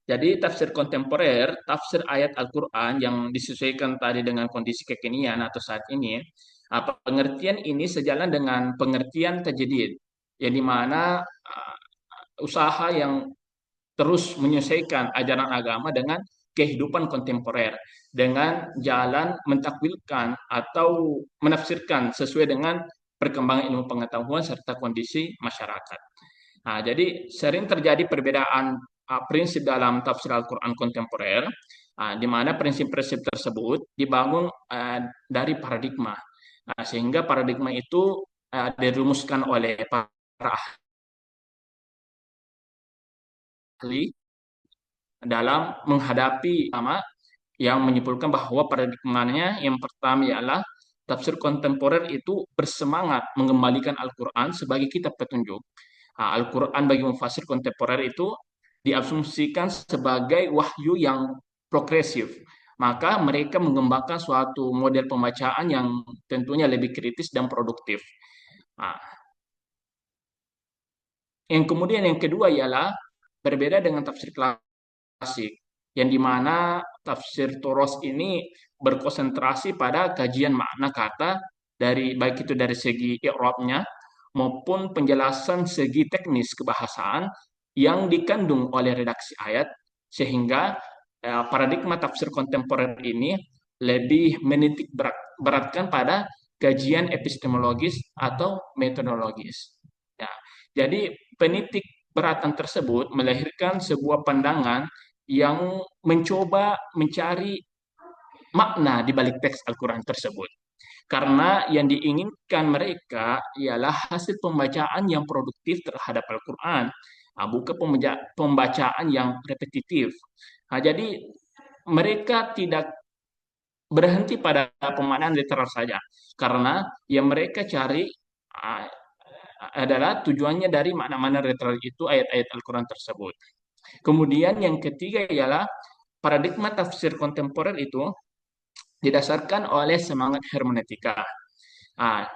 Jadi tafsir kontemporer, tafsir ayat Al-Quran yang disesuaikan tadi dengan kondisi kekinian atau saat ini, pengertian ini sejalan dengan pengertian tajdid, yang dimana usaha yang terus menyelesaikan ajaran agama dengan kehidupan kontemporer, dengan jalan mentakwilkan atau menafsirkan sesuai dengan perkembangan ilmu pengetahuan serta kondisi masyarakat. Nah, jadi sering terjadi perbedaan prinsip dalam tafsir Al-Quran kontemporer, di mana prinsip-prinsip tersebut dibangun dari paradigma. Sehingga paradigma itu dirumuskan oleh para ahli dalam menghadapi yang menyimpulkan bahwa paradigmanya yang pertama ialah tafsir kontemporer itu bersemangat mengembalikan Al-Quran sebagai kitab petunjuk. Al-Quran bagi mufassir kontemporer itu diasumsikan sebagai wahyu yang progresif. Maka mereka mengembangkan suatu model pembacaan yang tentunya lebih kritis dan produktif. Nah, yang kedua ialah berbeda dengan tafsir klasik, yang dimana tafsir Toros ini berkonsentrasi pada kajian makna kata dari baik itu dari segi i'rabnya maupun penjelasan segi teknis kebahasaan yang dikandung oleh redaksi ayat, sehingga paradigma tafsir kontemporer ini lebih menitik beratkan pada kajian epistemologis atau metodologis. Ya, jadi penitik beratan tersebut melahirkan sebuah pandangan yang mencoba mencari makna di balik teks Al-Quran tersebut. Karena yang diinginkan mereka ialah hasil pembacaan yang produktif terhadap Al-Quran, bukan pembacaan yang repetitif. Jadi mereka tidak berhenti pada pemaknaan literal saja, karena yang mereka cari adalah tujuannya dari makna-makna literal itu ayat-ayat Al-Quran tersebut. Kemudian yang ketiga ialah paradigma tafsir kontemporer itu didasarkan oleh semangat hermeneutika.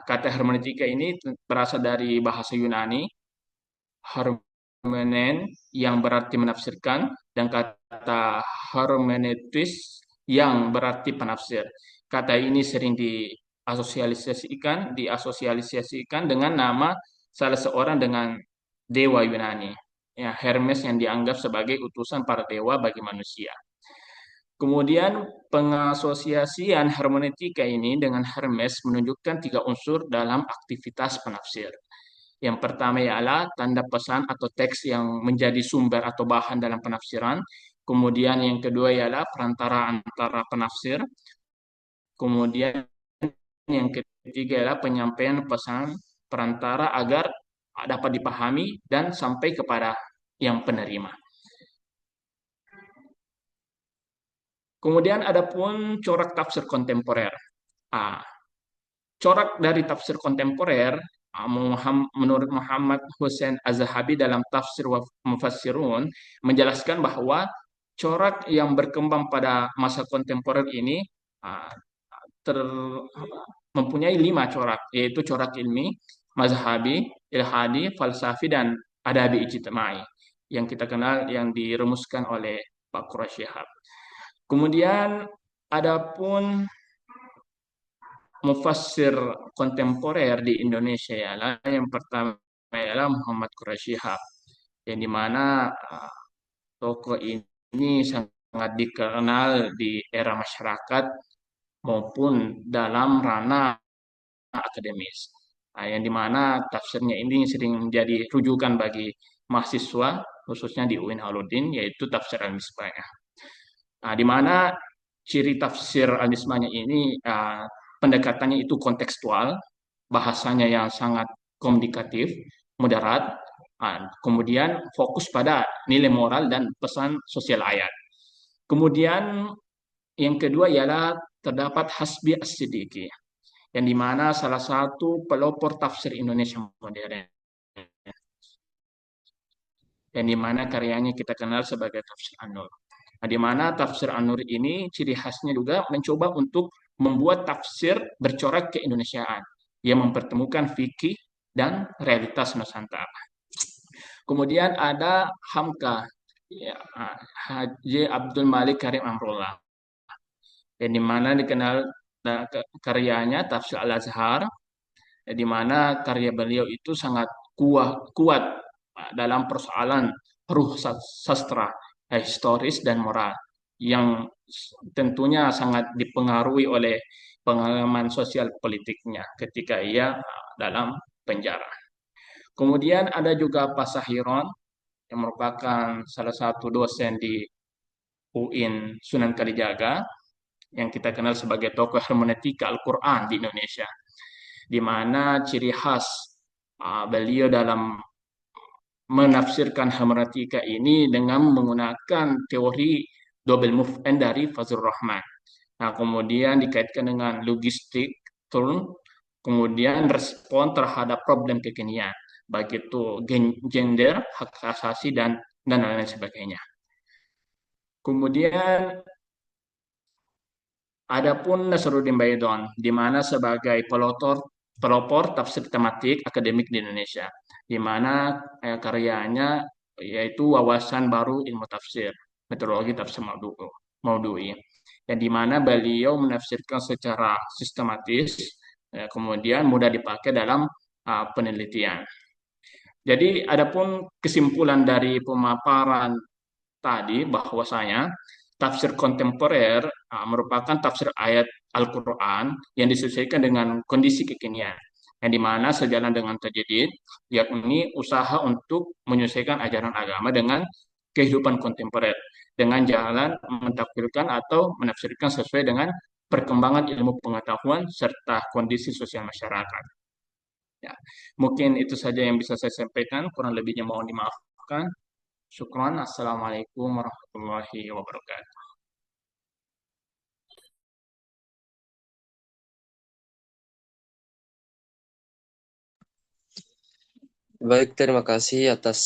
Kata hermeneutika ini berasal dari bahasa Yunani, hermenen yang berarti menafsirkan, dan kata hermeneutis yang berarti penafsir. Kata ini sering diasosialisasikan dengan nama salah seorang dengan dewa Yunani, ya, Hermes, yang dianggap sebagai utusan para dewa bagi manusia. Kemudian pengasosiasian hermeneutika ini dengan Hermes menunjukkan 3 unsur dalam aktivitas penafsir. Yang pertama ialah tanda pesan atau teks yang menjadi sumber atau bahan dalam penafsiran. Kemudian yang kedua ialah perantara antara penafsir. Kemudian yang ketiga ialah penyampaian pesan perantara agar dapat dipahami dan sampai kepada yang penerima. Kemudian adapun corak tafsir kontemporer. Corak dari tafsir kontemporer menurut Muhammad Hussein Az-Zahabi dalam Tafsir wa Mufassirun menjelaskan bahwa corak yang berkembang pada masa kontemporer ini mempunyai 5 corak, yaitu corak ilmi, mazhabi, ilhadi, falsafi, dan adabi ijtimai yang kita kenal yang dirumuskan oleh Pak Quraish Shihab. Kemudian adapun mufassir kontemporer di Indonesia ialah yang pertama ialah Muhammad Quraisy Shihab, yang dimana tokoh ini sangat dikenal di era masyarakat maupun dalam ranah akademis. Yang dimana tafsirnya ini sering menjadi rujukan bagi mahasiswa, khususnya di UIN Haluddin, yaitu tafsir al-Misbah. Di mana ciri tafsir al-Misbahnya ini pendekatannya itu kontekstual, bahasanya yang sangat komunikatif, moderat, kemudian fokus pada nilai moral dan pesan sosial ayat. Kemudian yang kedua ialah terdapat Hasbi As-Siddiqi, yang dimana salah satu pelopor tafsir Indonesia modern, yang dimana karyanya kita kenal sebagai Tafsir An-Nur. Nah, di mana Tafsir An-Nur ini ciri khasnya juga mencoba untuk membuat tafsir bercorak keindonesiaan yang mempertemukan fikih dan realitas Nusantara. Kemudian ada Hamka, ya, Haji Abdul Malik Karim Amrullah, yang dimana dikenal karyanya Tafsir Al-Azhar, di mana karya beliau itu sangat kuat dalam persoalan ruh sastra, historis dan moral, yang tentunya sangat dipengaruhi oleh pengalaman sosial politiknya ketika ia dalam penjara. Kemudian ada juga Pak Sahiron, yang merupakan salah satu dosen di UIN Sunan Kalijaga, yang kita kenal sebagai tokoh hermeneutika Al-Quran di Indonesia, di mana ciri khas beliau dalam menafsirkan hermeneutika ini dengan menggunakan teori double move N dari Fazlur Rahman. Nah, kemudian dikaitkan dengan logistik turn, kemudian respon terhadap problem kekinian, baik itu gender, hak asasi, dan lain-lain sebagainya. Kemudian adapun Nasruddin Baidon, di mana sebagai pelopor tafsir tematik akademik di Indonesia, di mana karyanya yaitu wawasan baru ilmu tafsir, metodologi tafsir Maudhu'i, yang di mana beliau menafsirkan secara sistematis, kemudian mudah dipakai dalam penelitian. Jadi, adapun kesimpulan dari pemaparan tadi bahwasanya tafsir kontemporer merupakan tafsir ayat Al-Quran yang disesuaikan dengan kondisi kekinian, yang dimana sejalan dengan tajdid, yakni usaha untuk menyesuaikan ajaran agama dengan kehidupan kontemporer, dengan jalan mentakwilkan atau menafsirkan sesuai dengan perkembangan ilmu pengetahuan serta kondisi sosial masyarakat. Ya, mungkin itu saja yang bisa saya sampaikan, kurang lebihnya mohon dimaafkan. Syukran. Assalamualaikum warahmatullahi wabarakatuh. Baik, terima kasih atas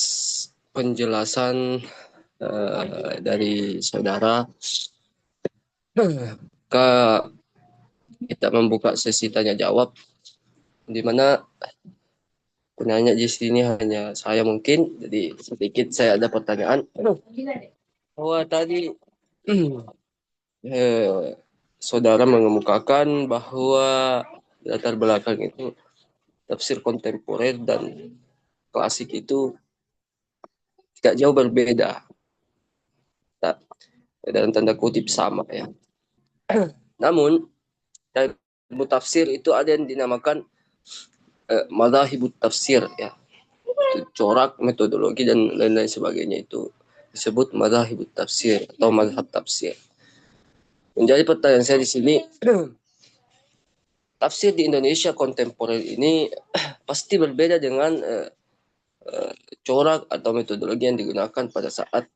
penjelasan dari saudara. Kita membuka sesi tanya jawab, di mana penanya di sini hanya saya mungkin, jadi sedikit saya ada pertanyaan. Bahwa tadi saudara mengemukakan bahwa latar belakang itu tafsir kontemporer dan klasik itu tidak jauh berbeda, dalam tanda kutip sama ya. Namun ilmu tafsir itu ada yang dinamakan madzhabut tafsir ya, corak, metodologi, dan lain-lain sebagainya, itu disebut madzhabut tafsir atau mazhab tafsir. Menjadi pertanyaan saya di sini, tafsir di Indonesia kontemporer ini pasti berbeda dengan corak atau metodologi yang digunakan pada saat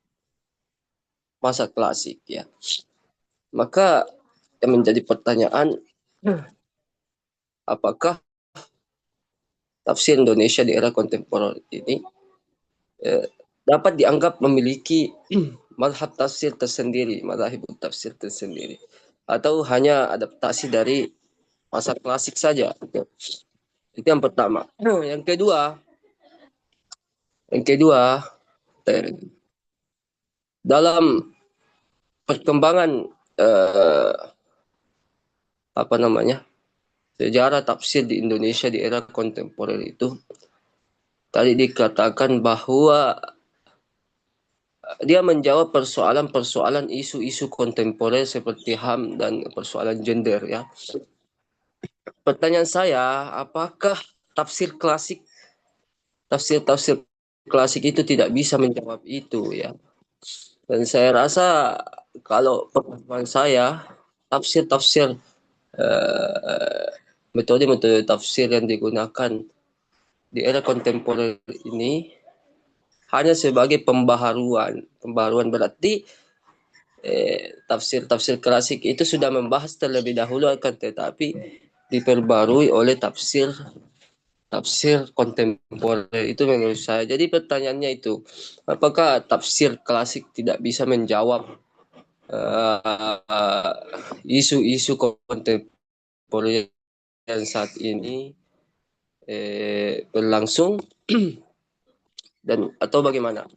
masa klasik ya. Maka yang menjadi pertanyaan, apakah tafsir Indonesia di era kontemporer ini dapat dianggap memiliki mazhab tafsir tersendiri, mazhab tafsir tersendiri, atau hanya adaptasi dari masa klasik saja? Itu yang pertama. Yang kedua, dalam perkembangan eh, apa namanya, sejarah tafsir di Indonesia di era kontemporer itu tadi dikatakan bahwa dia menjawab persoalan-persoalan isu-isu kontemporer seperti HAM dan persoalan gender ya. Pertanyaan saya, apakah tafsir klasik tafsir-tafsir klasik itu tidak bisa menjawab itu ya? Dan saya rasa kalau pengetahuan saya tafsir-tafsir eh, metode-metode tafsir yang digunakan di era kontemporer ini hanya sebagai pembaharuan berarti tafsir-tafsir klasik itu sudah membahas terlebih dahulu akan tetapi diperbarui oleh tafsir tafsir kontemporer itu menurut saya. Jadi pertanyaannya itu, apakah tafsir klasik tidak bisa menjawab eh, isu-isu kontemporer yang saat ini berlangsung dan atau bagaimana?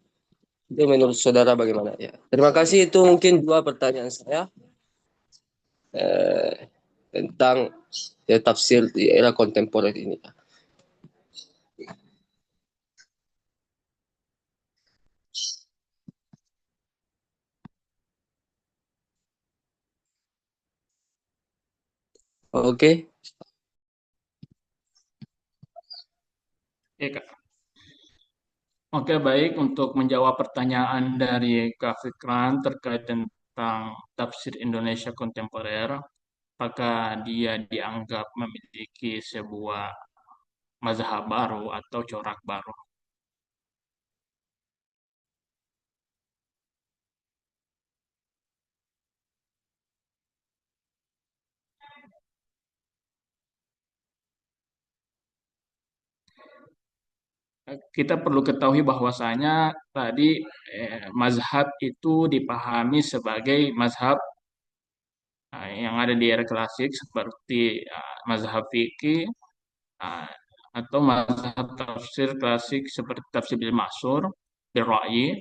Itu menurut saudara bagaimana ya? Terima kasih itu mungkin dua pertanyaan saya eh, tentang ya, tafsir di era kontemporer ini. Oke, Ya, Kak. Oke, baik. Untuk menjawab pertanyaan dari Kak Fikran terkait tentang tafsir Indonesia kontemporer, apakah dia dianggap memiliki sebuah mazhab baru atau corak baru? Kita perlu ketahui bahwasanya tadi mazhab itu dipahami sebagai mazhab yang ada di era klasik seperti mazhab fikih uh, atau mazhab tafsir klasik seperti tafsir bil Mansur, bil Ra'yi,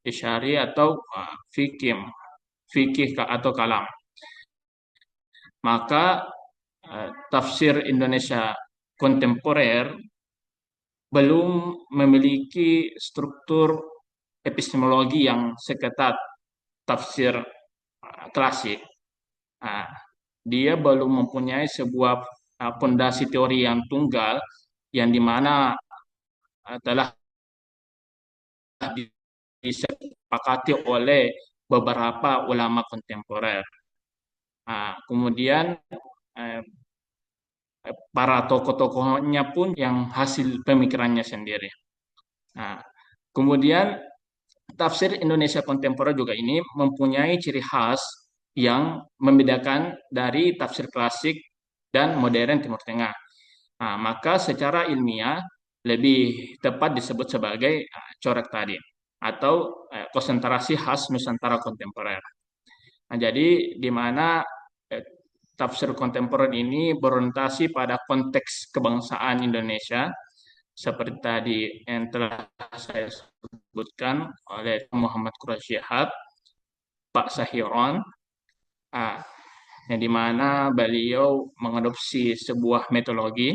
Isyari atau fikih atau kalam. Maka tafsir Indonesia kontemporer belum memiliki struktur epistemologi yang seketat tafsir klasik. Nah, dia belum mempunyai sebuah pondasi teori yang tunggal yang dimana telah disepakati oleh beberapa ulama kontemporer. Nah, kemudian eh, para tokoh-tokohnya pun yang hasil pemikirannya sendiri. Nah, kemudian tafsir Indonesia kontemporer juga ini mempunyai ciri khas yang membedakan dari tafsir klasik dan modern Timur Tengah. Nah, maka secara ilmiah lebih tepat disebut sebagai corak tadi atau konsentrasi khas Nusantara kontemporer. Nah, jadi di mana eh, tafsir kontemporer ini berorientasi pada konteks kebangsaan Indonesia seperti tadi yang telah saya sebutkan oleh Muhammad Quraisy Shihab, Pak Sahiron, ah, yang dimana beliau mengadopsi sebuah metodologi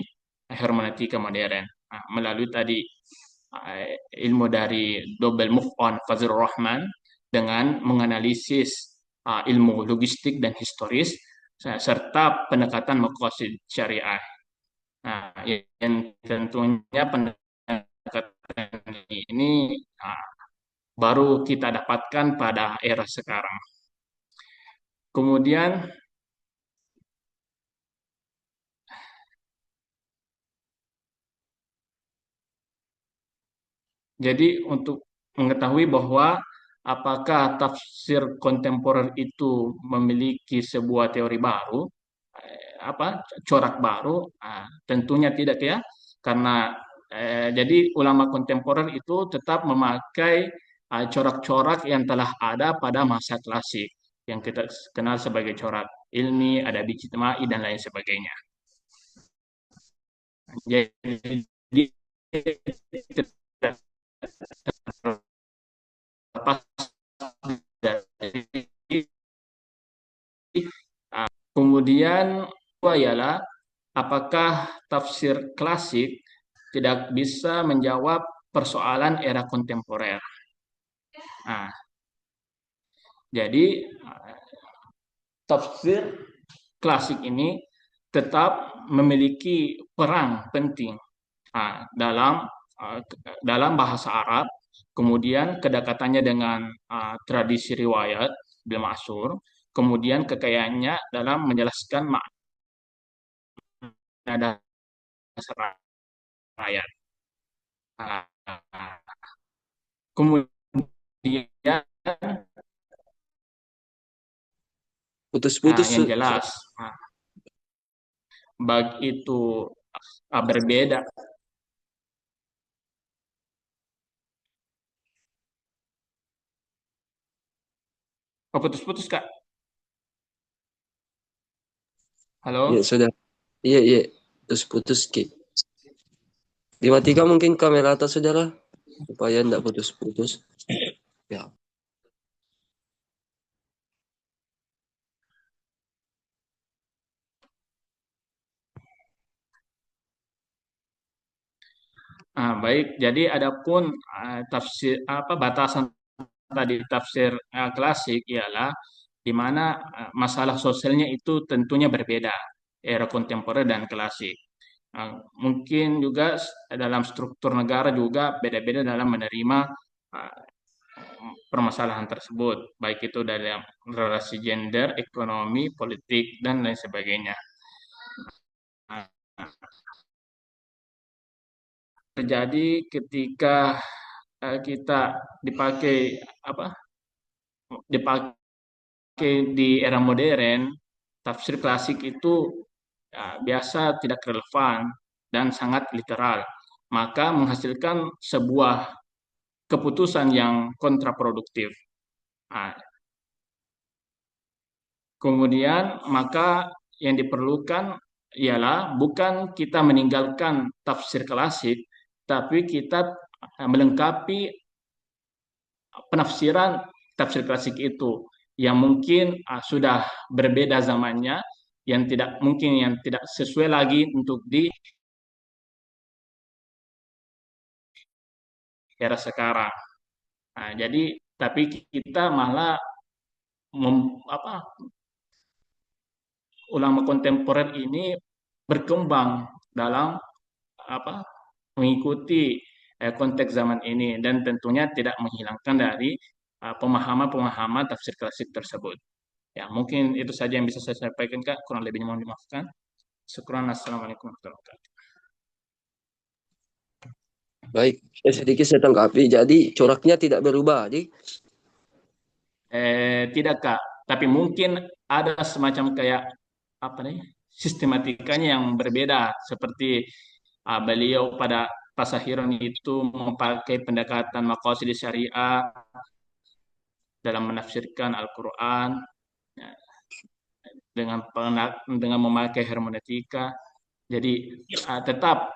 hermeneutika modern melalui tadi ilmu dari double move on Fazlur Rahman dengan menganalisis ilmu logistik dan historis serta pendekatan maqasid syariah. Nah, yang tentunya pendekatan ini baru kita dapatkan pada era sekarang. Kemudian, jadi untuk mengetahui bahwa apakah tafsir kontemporer itu memiliki sebuah teori baru, apa corak baru, tentunya tidak ya, karena jadi ulama kontemporer itu tetap memakai corak-corak yang telah ada pada masa klasik yang kita kenal sebagai corak ilmi, adabi ijtimai dan lain sebagainya. Jadi terlepas dari Kemudian kedua ialah apakah tafsir klasik tidak bisa menjawab persoalan era kontemporer. Nah, jadi tafsir klasik ini tetap memiliki peran penting dalam dalam bahasa Arab, kemudian kedekatannya dengan tradisi riwayat bil ma'sur, kemudian kekayaannya dalam menjelaskan makna dasar ayat. Kemudian Putus-putus. yang jelas, bagi itu berbeda. Oh, putus-putus Kak. Halo? Ya sudah. Iya, iya. Putus-putus, Ki. Dimatikan mungkin kamera atas saudara supaya tidak putus-putus. Ya. Baik, jadi adapun tafsir batasan tadi tafsir klasik ialah di mana masalah sosialnya itu tentunya berbeda era kontemporer dan klasik. Mungkin juga dalam struktur negara juga beda-beda dalam menerima uh, permasalahan tersebut, baik itu dalam relasi gender, ekonomi, politik, dan lain sebagainya. Uh, Terjadi ketika kita dipakai dipakai di era modern, tafsir klasik itu biasa tidak relevan dan sangat literal, maka menghasilkan sebuah keputusan yang kontraproduktif. Nah, kemudian maka yang diperlukan ialah bukan kita meninggalkan tafsir klasik, tapi kita melengkapi penafsiran tafsir klasik itu yang mungkin sudah berbeda zamannya, yang tidak sesuai lagi untuk di era sekarang. Nah, jadi tapi kita malah ulama kontemporer ini berkembang dalam apa mengikuti konteks zaman ini dan tentunya tidak menghilangkan dari pemahaman-pemahaman tafsir klasik tersebut. Ya, mungkin itu saja yang bisa saya sampaikan, Kak. Kurang lebihnya mohon dimaafkan. Syukran. Assalamualaikum warahmatullahi wabarakatuh. Baik, sedikit saya tanggapi. Jadi coraknya tidak berubah. Jadi Tidak, Kak. Tapi mungkin ada semacam kayak apa nih sistematikanya yang berbeda seperti beliau pada Tasahiron itu memakai pendekatan maqasid syariah dalam menafsirkan Al-Quran ya, dengan memakai hermeneutika. Jadi tetap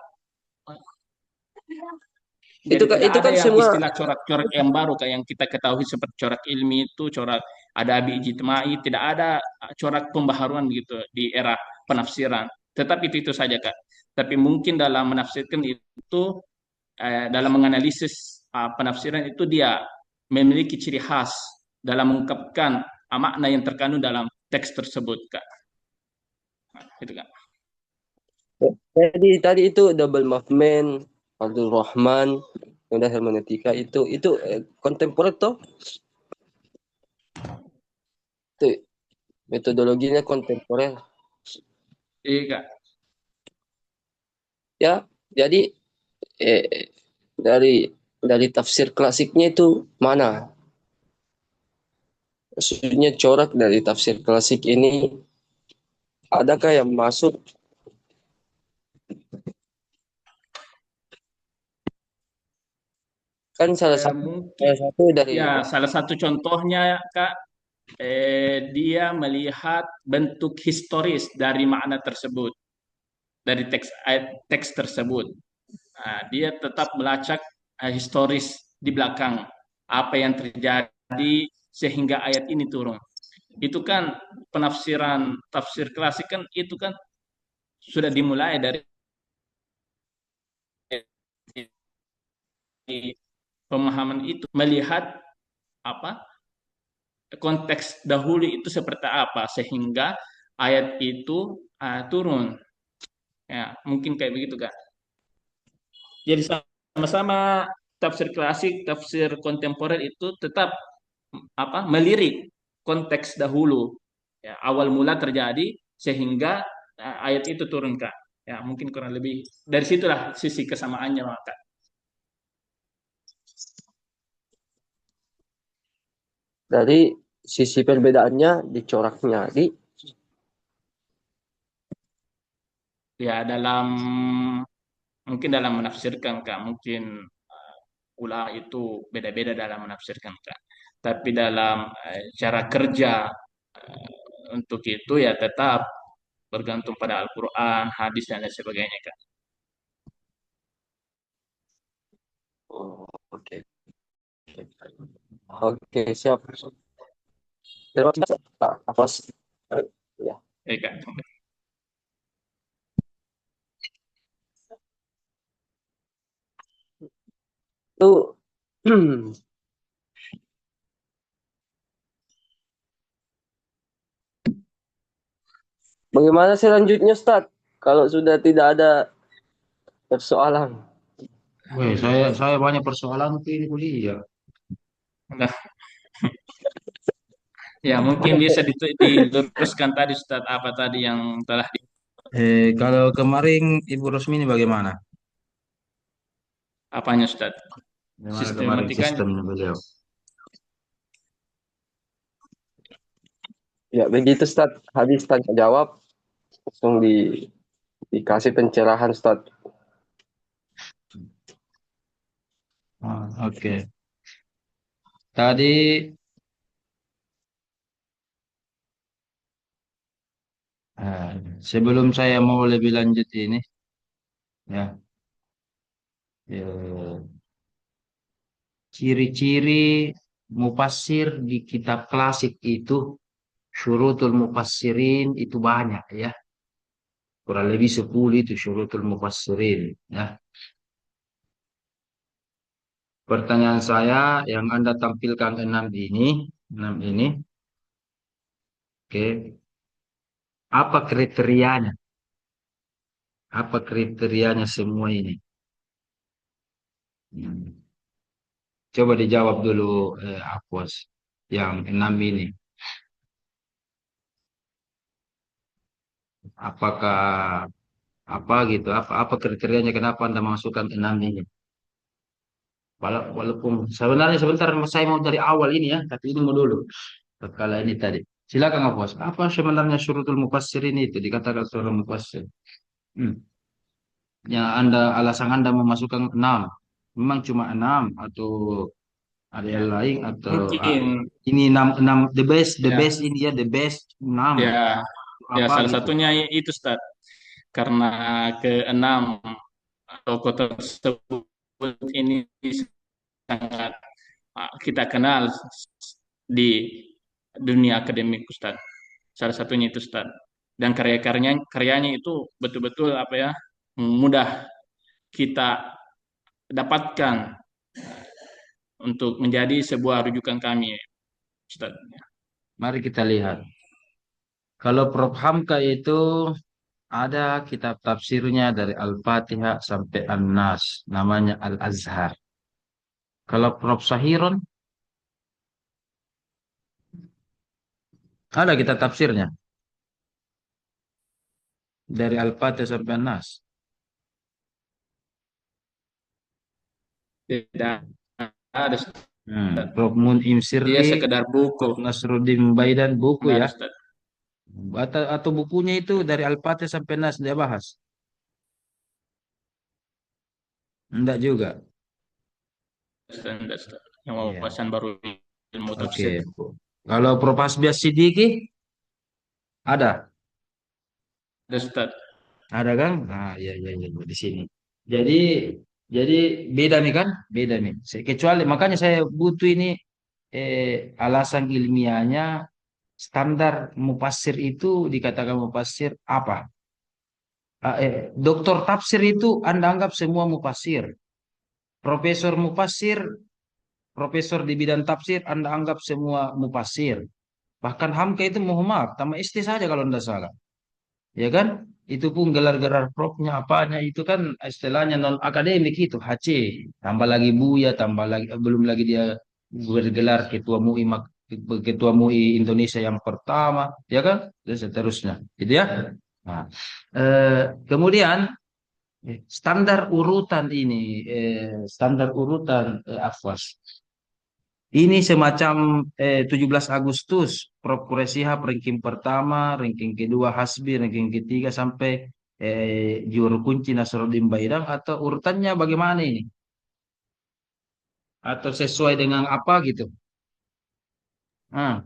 itu jadi kan tidak itu ada kan yang semua istilah corak-corak yang baru kayak yang kita ketahui seperti corak ilmi itu, corak adabi ijtimai, tidak ada corak pembaharuan gitu di era penafsiran. Tetap itu saja Kak. Tapi mungkin dalam menafsirkan itu dalam menganalisis penafsiran itu dia memiliki ciri khas dalam mengungkapkan makna yang terkandung dalam teks tersebut Kak. Nah, itu Kak. jadi tadi itu double movement, Abdul Rahman, udah hermeneutika itu kontemporer toh. Itu metodologinya kontemporer. Iya Kak. Ya, jadi eh, dari tafsir klasiknya itu mana? Maksudnya corak dari tafsir klasik ini adakah yang masuk? Kan Mungkin salah satu dari ya salah satu contohnya Kak dia melihat bentuk historis dari makna tersebut, dari teks tersebut. Nah, dia tetap melacak historis di belakang apa yang terjadi sehingga ayat ini turun. Itu kan penafsiran tafsir klasik kan itu kan sudah dimulai dari pemahaman itu melihat apa konteks dahulu itu seperti apa sehingga ayat itu turun. Ya, mungkin kayak begitu kan. Jadi sama-sama tafsir klasik, tafsir kontemporer itu tetap melirik konteks dahulu. Ya, awal mula terjadi sehingga ayat itu turun Kak. Ya, mungkin kurang lebih dari situlah sisi kesamaannya Kak. Dari sisi perbedaannya di coraknya. Ya, mungkin dalam menafsirkan Kak, mungkin ulama itu beda-beda dalam menafsirkan Kak. Tapi dalam cara kerja untuk itu ya tetap bergantung pada Al-Quran, hadis dan lain sebagainya Kak. Oh, oke. Oke, siap. Terima kasih, Pak Afos. Ya. Kak. Itu bagaimana selanjutnya, Ustaz? Kalau sudah tidak ada persoalan. Weh, saya banyak persoalan tuh ini kuliah. Nah, ya mungkin bisa diluruskan tadi Ustadz apa tadi yang telah Kalau kemarin Ibu Rosmini bagaimana? apanya Ustadz? Bagaimana kemarin Sistematikanya. sistemnya beliau? Ya, begitu, Ustaz. Habis tanya jawab, langsung dikasih pencerahan, Ustaz. Oke. Tadi eh, sebelum saya mau lebih lanjut ini, ya, eh, ciri-ciri mufassir di kitab klasik itu, syurutul mufassirin itu banyak ya. Kurang lebih 10 itu syurutul mufassirin. Ya. Pertanyaan saya yang Anda tampilkan enam ini, oke, apa kriterianya? Apa kriterianya semua ini? Hmm. Coba dijawab dulu, Akwas, yang enam ini. Apakah apa gitu? Apa kriterianya? Kenapa Anda masukkan enam ini? Walaupun sebenarnya sebentar saya mau dari awal ini ya, tapi ini mau dulu. Kalau ini tadi. Silakan Akwas. Apa sebenarnya syurutul mufassir ini itu dikatakan seorang mufassir? Hmm. Ya alasan Anda memasukkan enam. Memang cuma enam atau ada Ya, yang lain atau mungkin ini enam enam the ya best ini ya the best enam ya ya apa salah gitu. satunya itu Ustadz karena keenam tokoh tersebut ini sangat kita kenal di dunia akademik Ustadz. Salah satunya itu Ustadz. Dan karyanya itu betul-betul apa ya mudah kita dapatkan untuk menjadi sebuah rujukan kami Ustadz. Mari kita lihat. Kalau Prof Hamka itu ada kitab tafsirnya dari Al-Fatihah sampai An-Nas, namanya Al-Azhar. Kalau Prof Sahiron ada kitab tafsirnya dari Al-Fatihah sampai An-Nas. Tidak ada Prof Mun'im dia Sirli, sekedar buku. Prof Nasruddin Baidan buku Benar ya. Ustadz. Atau bukunya itu dari Al-Fatihah sampai Nas dia bahas. Enggak juga. Ustadz. Yang Iya. wawasan baru ilmu Oke. tafsir. Kalau Prof Hasbias Siddiqi ada. Ada Ustadz. Ada kan? Nah, iya, iya, iya, di sini. Jadi, jadi beda nih kan? Beda nih. Kecuali makanya saya butuh ini alasan ilmiahnya Standar mufassir itu dikatakan mufassir apa? Doktor tafsir itu Anda anggap semua mufassir. Profesor mufassir, profesor di bidang tafsir Anda anggap semua mufassir. Bahkan Hamka itu mohon maaf, tambah ST saja kalau tidak salah. Ya kan? Itu pun gelar-gelar profnya apanya itu kan istilahnya non akademik itu HC. Tambah lagi Buya, tambah lagi belum lagi dia bergelar ketua MUI ketua MUI Indonesia yang pertama, ya kan? Dan seterusnya. Gitu ya. Nah, kemudian standar urutan ini standar urutan Afwas. Ini semacam 17 Agustus, Prof. Quraisyihab ranking pertama, ranking kedua Hasbi, ranking ketiga sampai juru kunci Nasruddin Baidang atau urutannya bagaimana ini? Atau sesuai dengan apa gitu? Ah,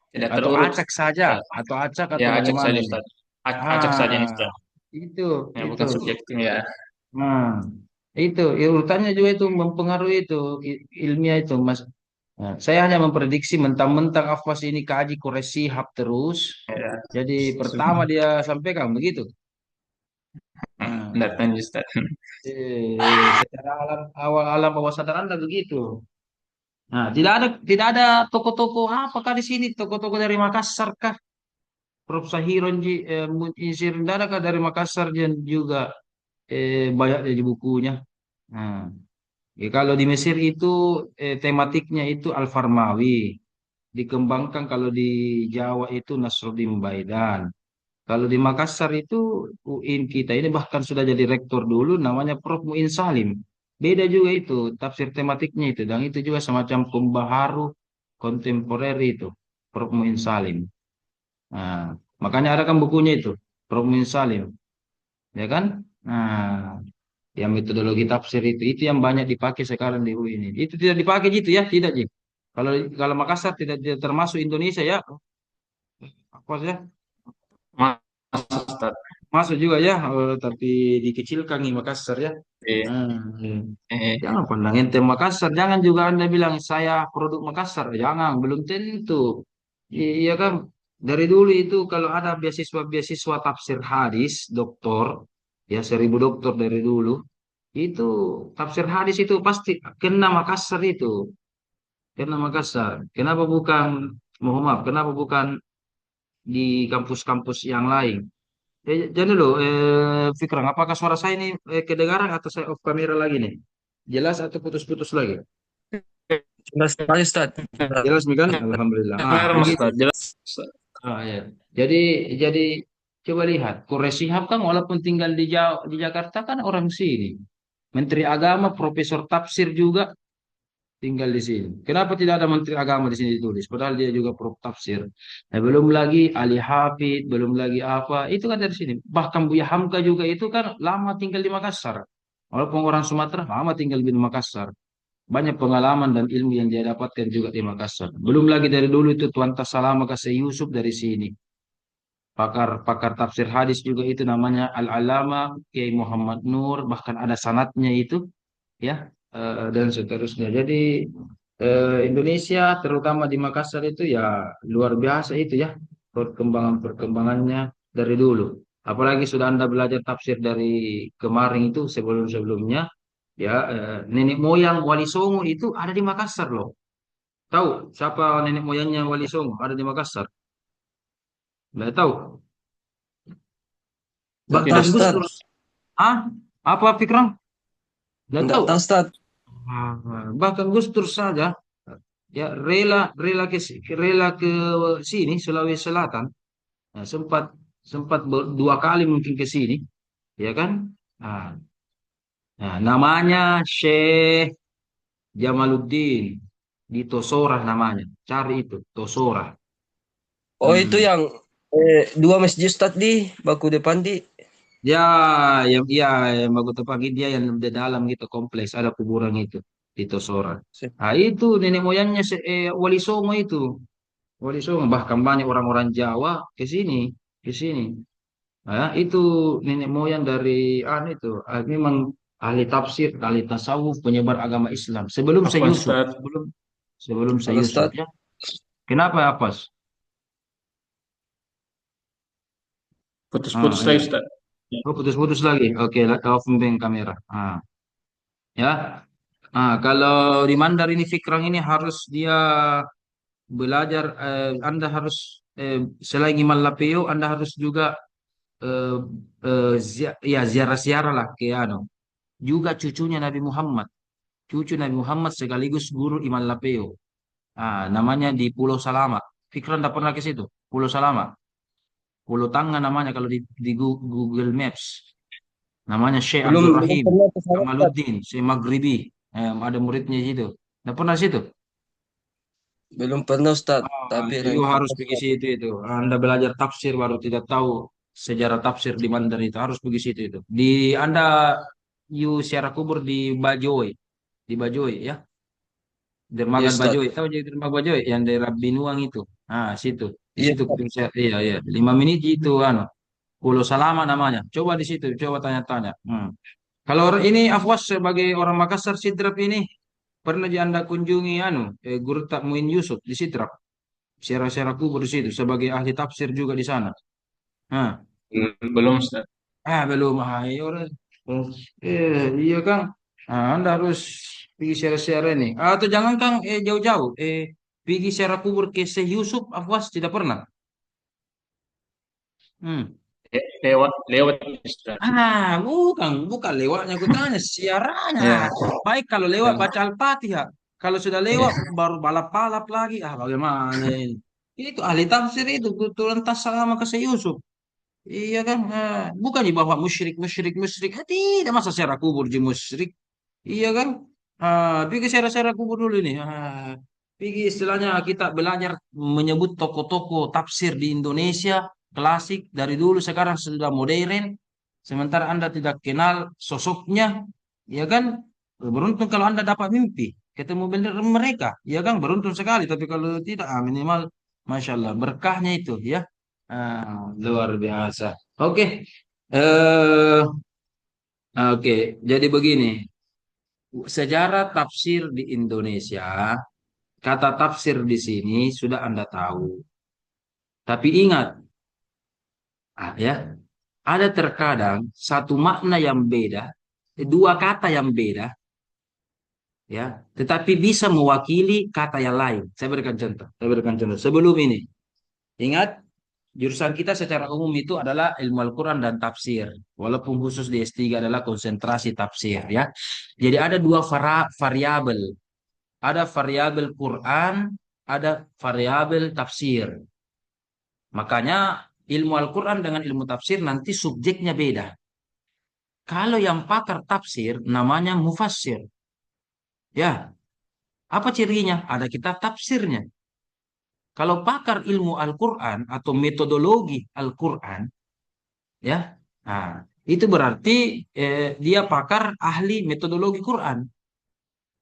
Tidak atau terurut, acak saja, Ustaz. atau acak Ya, atau acak bagaimana saja, ini? Ustaz. Acak saja nih, Ah, Ustaz. itu, Ya, itu. bukan subjektif ya. Nah, itu urutannya juga itu mempengaruhi itu ilmiah itu, Mas. Nah, saya hanya memprediksi mentang-mentang Afwas ini kaji koreksi hab terus. Ya. Jadi pertama dia sampaikan begitu. Nah, Datang, Ustaz. secara awal alam bawah sadar Anda begitu. Nah, tidak ada toko-toko apakah di sini toko-toko dari Makassar kah? Prof. Sahiron Munsir tidak adakah dari Makassar dan juga banyak di bukunya. Nah, ya, kalau di Mesir itu tematiknya itu Al-Farmawi. Dikembangkan kalau di Jawa itu Nasruddin Baidan. Kalau di Makassar itu UIN kita ini bahkan sudah jadi rektor dulu namanya Prof. Muin Salim. Beda juga itu tafsir tematiknya itu dan itu juga semacam pembaharu kontemporer itu Prof. Muin Salim. Nah, makanya ada kan bukunya itu Prof. Muin Salim, ya kan? Nah, yang metodologi tafsir itu yang banyak dipakai sekarang di UI ini. Itu tidak dipakai gitu ya, tidak Ji. Kalau kalau Makassar tidak termasuk Indonesia ya, apa sih? Masuk, Ustaz. Masuk juga ya, tapi dikecilkan nih Makassar ya. Iya. Hmm. Eh, Jangan pandang ente Makassar, jangan juga Anda bilang saya produk Makassar, jangan, belum tentu. Iya kan, dari dulu itu kalau ada beasiswa-beasiswa tafsir hadis, doktor, ya 1.000 doktor dari dulu, itu tafsir hadis itu pasti kena Makassar itu, kena Makassar. Kenapa bukan, mohon maaf, kenapa bukan di kampus-kampus yang lain? Jadi loh, Fikran, apakah suara saya ini kedengaran atau saya off kamera lagi nih? Jelas atau putus-putus lagi? Jelas sekali, Ustaz. Jelas nih kan? Alhamdulillah. Ah, dengar, Mas, begitu. Ustaz. Jelas. Ah, ya. Jadi, jadi coba lihat, Quraish Shihab kan walaupun tinggal di Jakarta kan orang sini. Menteri Agama, Profesor Tafsir juga tinggal di sini. Kenapa tidak ada Menteri Agama di sini ditulis? Padahal dia juga Prof Tafsir. Nah, belum lagi Ali Hafid, belum lagi apa, itu kan dari sini. Bahkan Buya Hamka juga itu kan lama tinggal di Makassar. Walaupun orang Sumatera, lama tinggal di Makassar. Banyak pengalaman dan ilmu yang dia dapatkan juga di Makassar. Belum lagi dari dulu itu Tuan Tasalama Kasih Yusuf dari sini. Pakar tafsir hadis juga itu namanya Al-Alama Kiai Muhammad Nur, bahkan ada sanatnya itu, ya, dan seterusnya. Jadi Indonesia terutama di Makassar itu ya luar biasa itu ya perkembangannya dari dulu. Apalagi sudah Anda belajar tafsir dari kemarin itu sebelum-sebelumnya ya nenek moyang Wali Songo itu ada di Makassar loh. Tahu siapa nenek moyangnya Wali Songo ada di Makassar? Nggak tahu. Nggak tahu, Bahkan Gus Ustaz. Dur, ah, apa Fikram? Nggak Nggak tahu. tahu, Ustaz. Bahkan Gus Dur saja ya rela rela ke sini Sulawesi Selatan. Nah, sempat sempat 2 kali mungkin ke sini, ya kan? Nah, namanya Syekh Jamaluddin di Tosora namanya. Cari itu Tosora. Oh, itu Hmm. yang dua masjid, Ustaz, di Baku Depan di. Ya, ya, yang bagus pagi dia yang di dalam gitu kompleks ada kuburan itu di Tosora. Nah, itu nenek moyangnya Wali Songo itu. Wali Songo bahkan banyak orang-orang Jawa ke sini. Nah, itu nenek moyang dari itu memang ahli tafsir, ahli tasawuf, penyebar agama Islam. Sebelum saya Apa, Yusuf, Ustaz? sebelum sebelum saya Halo, Yusuf Ustaz. ya. Kenapa Afas? Putus-putus lagi Iya. Ustaz. Oh, putus-putus lagi. Oke, off bank kamera. Ya. Kalau di Mandar ini Fikrang ini harus dia belajar. Anda harus selain Iman Lapeo, Anda harus juga eh, ya ziarah-ziarah lah ke anu. Juga cucunya Nabi Muhammad. Cucu Nabi Muhammad sekaligus guru Iman Lapeo. Namanya di Pulau Salama. Fikran tidak pernah ke situ. Pulau Salama. Pulau Tangga namanya kalau di Google Maps. Namanya Syekh Abdul Belum Rahim pernah ke sana Ustaz. Kamaluddin, Syekh Maghribi. Ada muridnya di situ. Tidak pernah situ. Belum pernah Ustaz, tapi Itu harus rencana pergi Ustaz. situ itu. Anda belajar tafsir baru tidak tahu sejarah tafsir di Mandar itu harus pergi situ itu. Di Anda secara kubur di Bajoy ya. Iya Dermagan Ustaz. Bajoy, tahu jadi dermaga Bajoy yang daerah Binuang itu. Situ. Di Iya situ Ustaz. ketemu saya. Iya, iya. 5 menit itu Pulau Salama namanya. Coba di situ, coba tanya-tanya. Kalau ini Afwas sebagai orang Makassar Sidrap ini pernah Anda kunjungi Guru Muin Yusuf di Sidrap. Syarah-syarah kubur di situ sebagai ahli tafsir juga di sana. Hah. Belum Ustaz. Belum. Orang. Iya Kang. Anda harus pergi syarah-syarah ini. Atau jangan Kang jauh-jauh. Pergi syarah kubur ke Syekh Yusuf Afwas tidak pernah. Hmm. Lewat lewat Ustaz. Bukan, bukan lewatnya aku tanya, siarannya. Ya. Baik kalau lewat baca Al-Fatihah. Kalau sudah lewat Ya. baru balap-balap lagi. Bagaimana ini? Itu ahli tafsir itu kebetulan tas sama ke Syekh Yusuf. Iya kan? Bukan di bawah musyrik, musyrik, musyrik. Tidak masa secara kubur di musyrik. Iya kan? Pergi secara kubur dulu nih. Pergi istilahnya kita belajar menyebut toko-toko tafsir di Indonesia klasik dari dulu sekarang sudah modern. Sementara Anda tidak kenal sosoknya, ya kan? Beruntung kalau Anda dapat mimpi ketemu benar mereka, ya kan? Beruntung sekali. Tapi kalau tidak, minimal, masya Allah berkahnya itu, ya. Luar biasa. Oke, eh, oke. Jadi begini. Sejarah tafsir di Indonesia, kata tafsir di sini sudah Anda tahu. Tapi ingat, ya, ada terkadang satu makna yang beda, dua kata yang beda, ya, tetapi bisa mewakili kata yang lain. Saya berikan contoh. Saya berikan contoh. Sebelum ini, ingat, jurusan kita secara umum itu adalah ilmu Al-Quran dan tafsir. Walaupun khusus di S3 adalah konsentrasi tafsir, ya. Jadi ada dua variabel. Ada variabel Quran, ada variabel tafsir. Makanya ilmu Al-Quran dengan ilmu tafsir nanti subjeknya beda. Kalau yang pakar tafsir namanya mufassir. Ya, apa cirinya? Ada kitab tafsirnya. Kalau pakar ilmu Al-Quran atau metodologi Al-Quran, ya, nah, itu berarti dia pakar ahli metodologi Quran.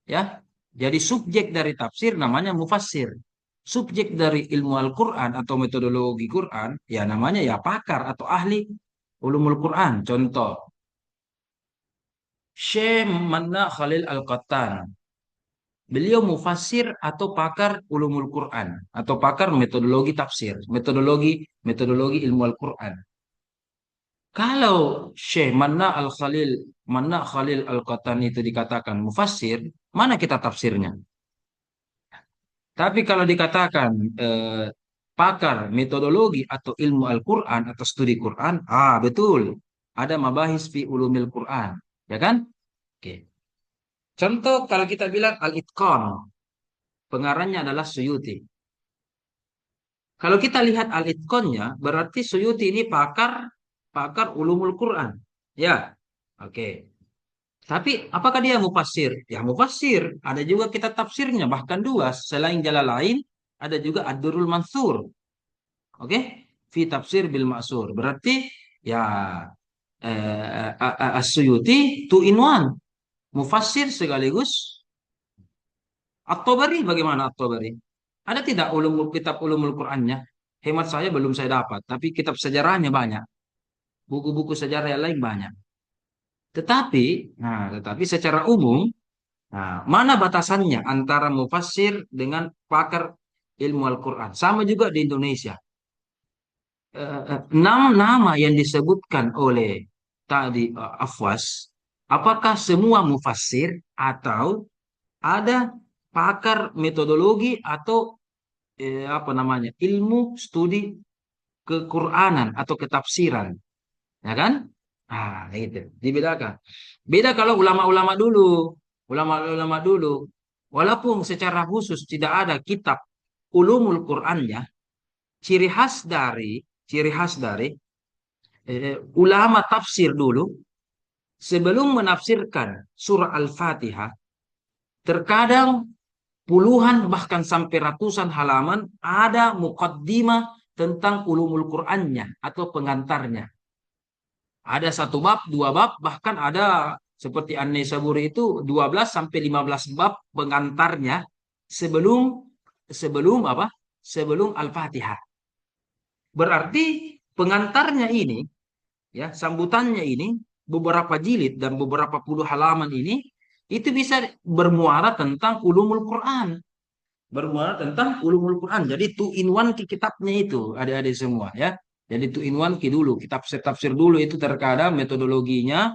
Ya, jadi subjek dari tafsir namanya mufassir. Subjek dari ilmu Al-Quran atau metodologi Quran, ya namanya ya pakar atau ahli ulumul Quran. Contoh, Syekh Manna Khalil Al-Qattan. Beliau mufassir atau pakar ulumul Quran atau pakar metodologi tafsir, metodologi ilmu Al-Quran. Kalau Syekh Manna Khalil Al-Qattan itu dikatakan mufassir, mana kita tafsirnya? Tapi kalau dikatakan pakar metodologi atau ilmu Al-Quran atau studi Quran, betul. Ada mabahis fi ulumil Quran. Ya kan? Oke. Contoh kalau kita bilang Al-Itqan, pengarangnya adalah Suyuti. Kalau kita lihat Al-Itqannya, berarti Suyuti ini pakar pakar ulumul Quran. Ya. Oke. Tapi apakah dia mufassir? Ya mufassir. Ada juga kita tafsirnya, bahkan dua. Selain jalan lain, ada juga Ad-Durrul Mansur. Oke, fi tafsir bil ma'sur. Berarti ya As-Suyuti two in one, mufassir sekaligus At-Tabari. Bagaimana At-Tabari? Ada tidak kitab ulumul Qur'annya? Hemat saya belum saya dapat, tapi kitab sejarahnya banyak. Buku-buku sejarah yang lain banyak. Tetapi secara umum, mana batasannya antara mufassir dengan pakar ilmu Al-Quran? Sama juga di Indonesia. enam nama yang disebutkan oleh tadi Afwas, apakah semua mufassir atau ada pakar metodologi atau apa namanya ilmu studi kequranan atau ketafsiran, ya kan? Ah, itu dibedakan. Beda kalau ulama-ulama dulu, ulama-ulama dulu, walaupun secara khusus tidak ada kitab ulumul Qur'annya, ciri khas dari ulama tafsir dulu sebelum menafsirkan surah Al-Fatihah, terkadang puluhan bahkan sampai ratusan halaman ada muqaddimah tentang ulumul Qur'annya atau pengantarnya. Ada satu bab, dua bab, bahkan ada seperti An-Naisaburi itu 12 sampai 15 bab pengantarnya sebelum sebelum apa? Sebelum Al-Fatihah. Berarti pengantarnya ini, ya, sambutannya ini beberapa jilid dan beberapa puluh halaman ini itu bisa bermuara tentang ulumul Quran, bermuara tentang ulumul Quran. Jadi two in one ki kitabnya itu, adik-adik semua ya. Jadi two in one ki dulu, kitab tafsir dulu itu terkadang metodologinya,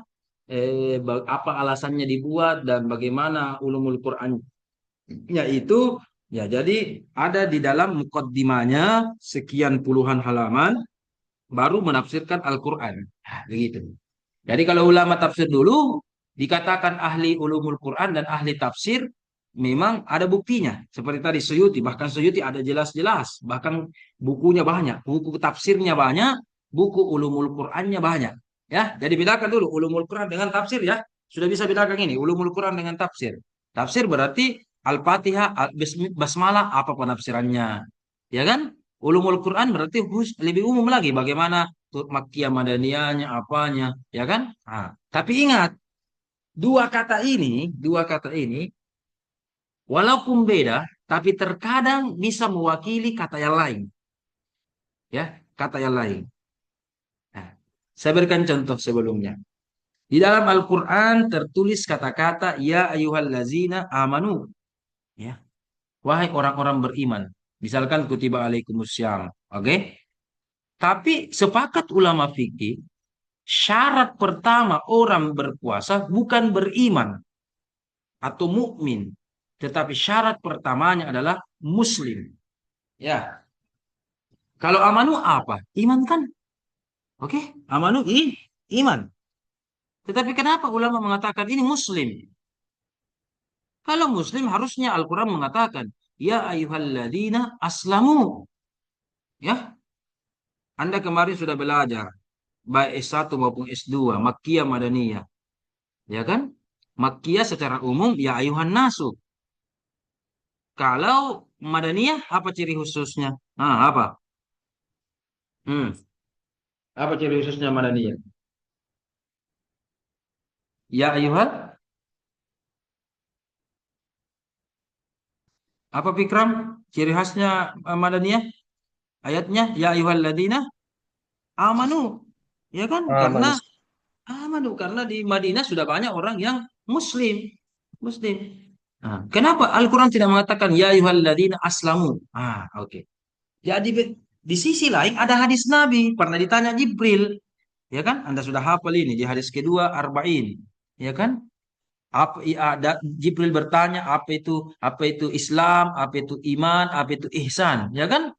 apa alasannya dibuat dan bagaimana ulumul Qurannya itu, ya. Jadi ada di dalam mukaddimahnya sekian puluhan halaman baru menafsirkan Al-Quran. Nah, begitu. Jadi kalau ulama tafsir dulu dikatakan ahli ulumul Quran dan ahli tafsir, memang ada buktinya. Seperti tadi Suyuti, bahkan Suyuti ada jelas-jelas, bahkan bukunya banyak, buku tafsirnya banyak, buku ulumul Qurannya banyak. Ya, jadi bedakan dulu ulumul Quran dengan tafsir ya. Sudah bisa bedakan ini ulumul Quran dengan tafsir. Tafsir berarti Al-Fatihah, Basmalah apa penafsirannya. Ya kan? Ulumul Quran berarti lebih umum lagi bagaimana Makkiyah Madaniyahnya apanya, ya kan? Nah, tapi ingat dua kata ini walaupun beda tapi terkadang bisa mewakili kata yang lain, ya, kata yang lain. Nah, saya berikan contoh sebelumnya. Di dalam Al-Quran tertulis kata-kata ya ayyuhallazina amanu, ya, wahai orang-orang beriman. Misalkan kutiba alaikumussyam, oke? Tapi sepakat ulama fikih, syarat pertama orang berpuasa bukan beriman atau mukmin, tetapi syarat pertamanya adalah muslim. Ya, kalau amanu apa? Iman kan? Oke, amanu iman. Tetapi kenapa ulama mengatakan ini muslim? Kalau muslim harusnya Al-Quran mengatakan, ya ayyuhalladzina aslamu. Ya, Anda kemarin sudah belajar, baik S1 maupun S2, Makkiyah Madaniyah. Ya kan? Makkiyah secara umum, ya ayuhan nasu. Kalau Madaniyah, apa ciri khususnya? Nah, apa? Hmm, apa ciri khususnya Madaniyah? Ya ayuhan, apa Fikram? Ciri khasnya Madaniyah? Ayatnya, ya ayuhalladzina amanu. Ya kan? Karena Aman. amanu, karena di Madinah sudah banyak orang yang Muslim. Muslim. Nah, kenapa Al-Quran tidak mengatakan ya ayuhalladzina aslamu? Ah, oke. Jadi di sisi lain ada hadis Nabi pernah ditanya Jibril, ya kan? Anda sudah hafal ini di hadis kedua Arba'in, ya kan? Ada Jibril bertanya apa itu Islam, apa itu iman, apa itu ihsan, ya kan?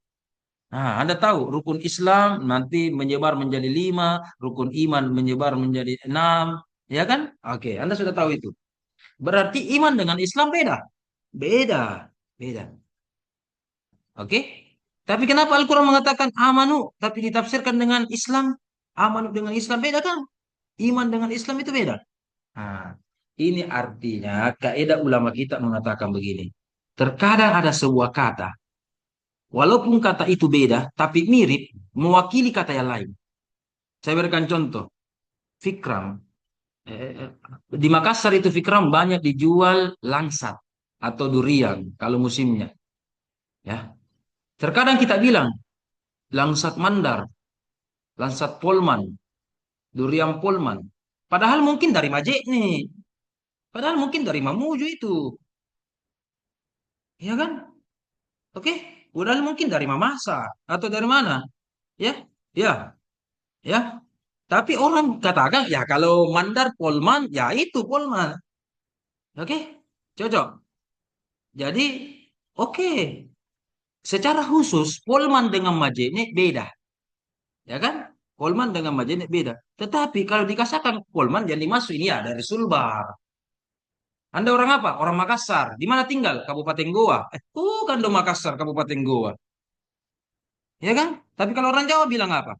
Nah, Anda tahu rukun Islam nanti menyebar menjadi 5, rukun iman menyebar menjadi 6, ya kan? Oke, Anda sudah tahu itu. Berarti iman dengan Islam beda, beda, beda. Oke? Tapi kenapa Al-Quran mengatakan amanu, tapi ditafsirkan dengan Islam? Amanu dengan Islam beda kan? Iman dengan Islam itu beda. Nah, ini artinya kaidah ulama kita mengatakan begini. Terkadang ada sebuah kata, walaupun kata itu beda, tapi mirip, mewakili kata yang lain. Saya berikan contoh. Fikram. Di Makassar itu Fikram banyak dijual langsat atau durian kalau musimnya. Ya, terkadang kita bilang langsat mandar, langsat polman, durian polman. Padahal mungkin dari Majek nih. Padahal mungkin dari Mamuju itu. Ya kan? Oke? Padahal mungkin dari Mamasa. Atau dari mana? Ya? Ya, ya. Tapi orang katakan ya kalau Mandar Polman, ya itu Polman. Oke, cocok. Jadi, oke. Secara khusus, Polman dengan Majene beda. Ya kan? Polman dengan Majene beda. Tetapi kalau dikasahkan Polman, yang dimaksud ini ya dari Sulbar. Anda orang apa? Orang Makassar. Di mana tinggal? Kabupaten Goa. Bukan do Makassar, Kabupaten Goa. Ya kan? Tapi kalau orang Jawa bilang apa?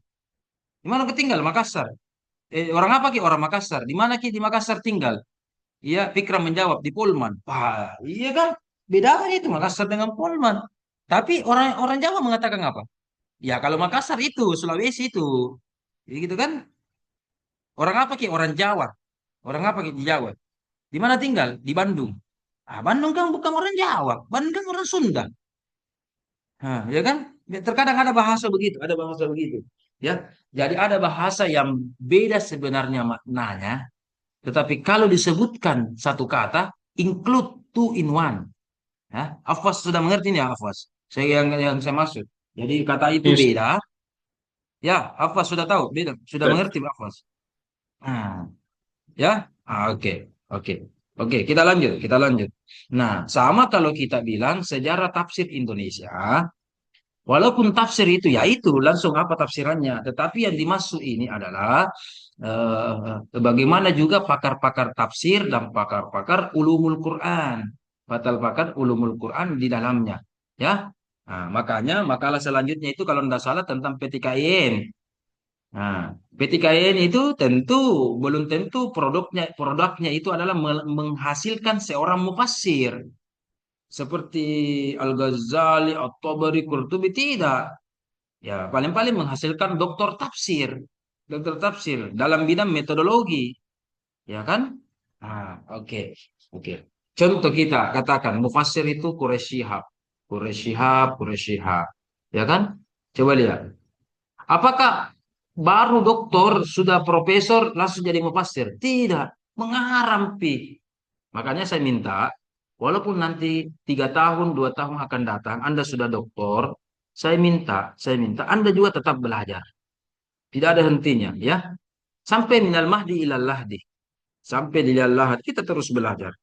Di mana ketinggal? Makassar. Orang apa ki? Orang Makassar. Di mana ki di Makassar tinggal? Iya, Fikram menjawab di Polman. Wah, iya kan? Beda kan itu Makassar dengan Polman. Tapi orang orang Jawa mengatakan apa? Ya kalau Makassar itu, Sulawesi itu. Jadi gitu kan? Orang apa ki? Orang Jawa. Orang apa ki di Jawa? Di mana tinggal? Di Bandung. Ah, Bandung kan bukan orang Jawa. Bandung kan orang Sunda. Nah, ya kan? Ya, terkadang ada bahasa begitu, ada bahasa begitu. Ya, jadi ada bahasa yang beda sebenarnya maknanya, tetapi kalau disebutkan satu kata, include two in one. Ya, Afwas sudah mengerti nih, Afwas. Saya yang saya maksud. Jadi kata itu Yes. beda. Ya, Afwas sudah tahu, beda, sudah Ustaz. mengerti, Afwas. Nah, ya, oke, oke, oke. Kita lanjut, kita lanjut. Nah, sama kalau kita bilang sejarah tafsir Indonesia. Walaupun tafsir itu ya itu langsung apa tafsirannya, tetapi yang dimaksud ini adalah bagaimana juga pakar-pakar tafsir dan pakar-pakar ulumul Quran, pakar ulumul Quran di dalamnya, ya. Nah, makanya makalah selanjutnya itu kalau tidak salah tentang PTKIN. Nah, PTKIN itu tentu belum tentu produknya itu adalah menghasilkan seorang mufassir seperti Al-Ghazali, At-Tabari, Qurtubi tidak. Ya, paling-paling menghasilkan doktor tafsir dalam bidang metodologi, ya kan? Ah, oke, oke. Contoh kita katakan mufassir itu Quraisy Shihab, Quraisy Shihab, Quraisy Shihab, ya kan? Coba lihat, apakah baru doktor sudah profesor langsung jadi mufassir? Tidak, mengarampi. Makanya saya minta, walaupun nanti 3 tahun, 2 tahun akan datang, Anda sudah doktor, saya minta Anda juga tetap belajar. Tidak ada hentinya, ya. Sampai minal mahdi ilal lahdi. Sampai di lahad kita terus belajar.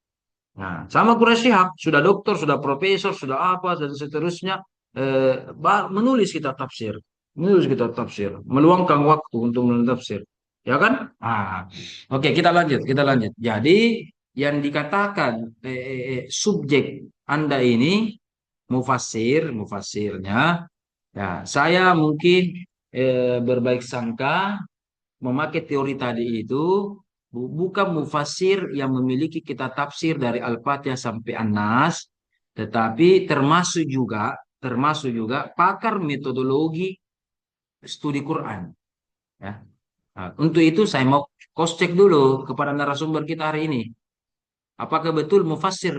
Nah, sama Quraisy Shihab, sudah doktor, sudah profesor, sudah apa, dan seterusnya. Menulis kitab tafsir. Menulis kitab tafsir. Meluangkan waktu untuk menulis tafsir. Ya kan? Ah, oke, kita lanjut, kita lanjut. Jadi, yang dikatakan subjek Anda ini, mufassirnya, ya, saya mungkin berbaik sangka memakai teori tadi itu bukan mufasir yang memiliki kitab tafsir dari Al-Fatihah sampai An-Nas, tetapi termasuk juga pakar metodologi studi Quran. Ya. Nah, untuk itu saya mau cross check dulu kepada narasumber kita hari ini. Apakah betul mufasir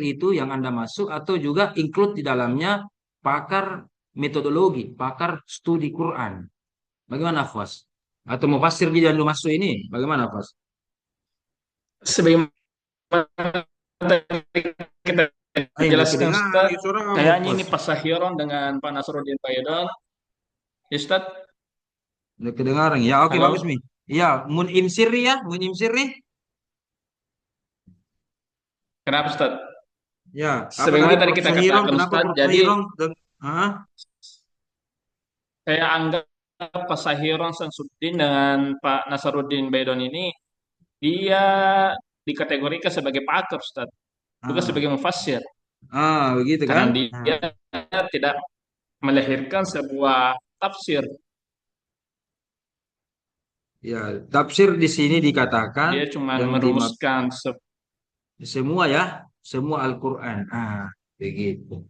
itu yang Anda masuk atau juga include di dalamnya pakar metodologi, pakar studi Quran? Bagaimana, Fas? Atau mufasir di dalam masuk ini? Bagaimana, Fas? Sebagaimana tadi kita Ayo, nggak jelaskan, kedengaran Ustaz, nih suaramu, kayaknya Fas. ini Pak Sahiron dengan Pak Nasruddin Faidal. Ya, Ustaz, Nggak kedengaran. Ya, oke, bagus, halo. Mi. Ya, Mun'im Sirri ya, Mun'im Sirri. Kenapa, Ustaz? Ya, apa tadi Sebagaimana tadi kita Profesor Hirong? katakan, Kenapa Ustaz, Profesor jadi Hirong? Hah? saya anggap Pak Sahiron Samsudin dengan Pak Nasaruddin Baidon ini dia dikategorikan sebagai pakar, Ustaz, bukan Ah, sebagai mufassir, begitu karena kan? dia tidak melahirkan sebuah tafsir. Ya, tafsir di sini dikatakan Dia cuma yang merumuskan semua ya, semua Al-Quran. Begitu,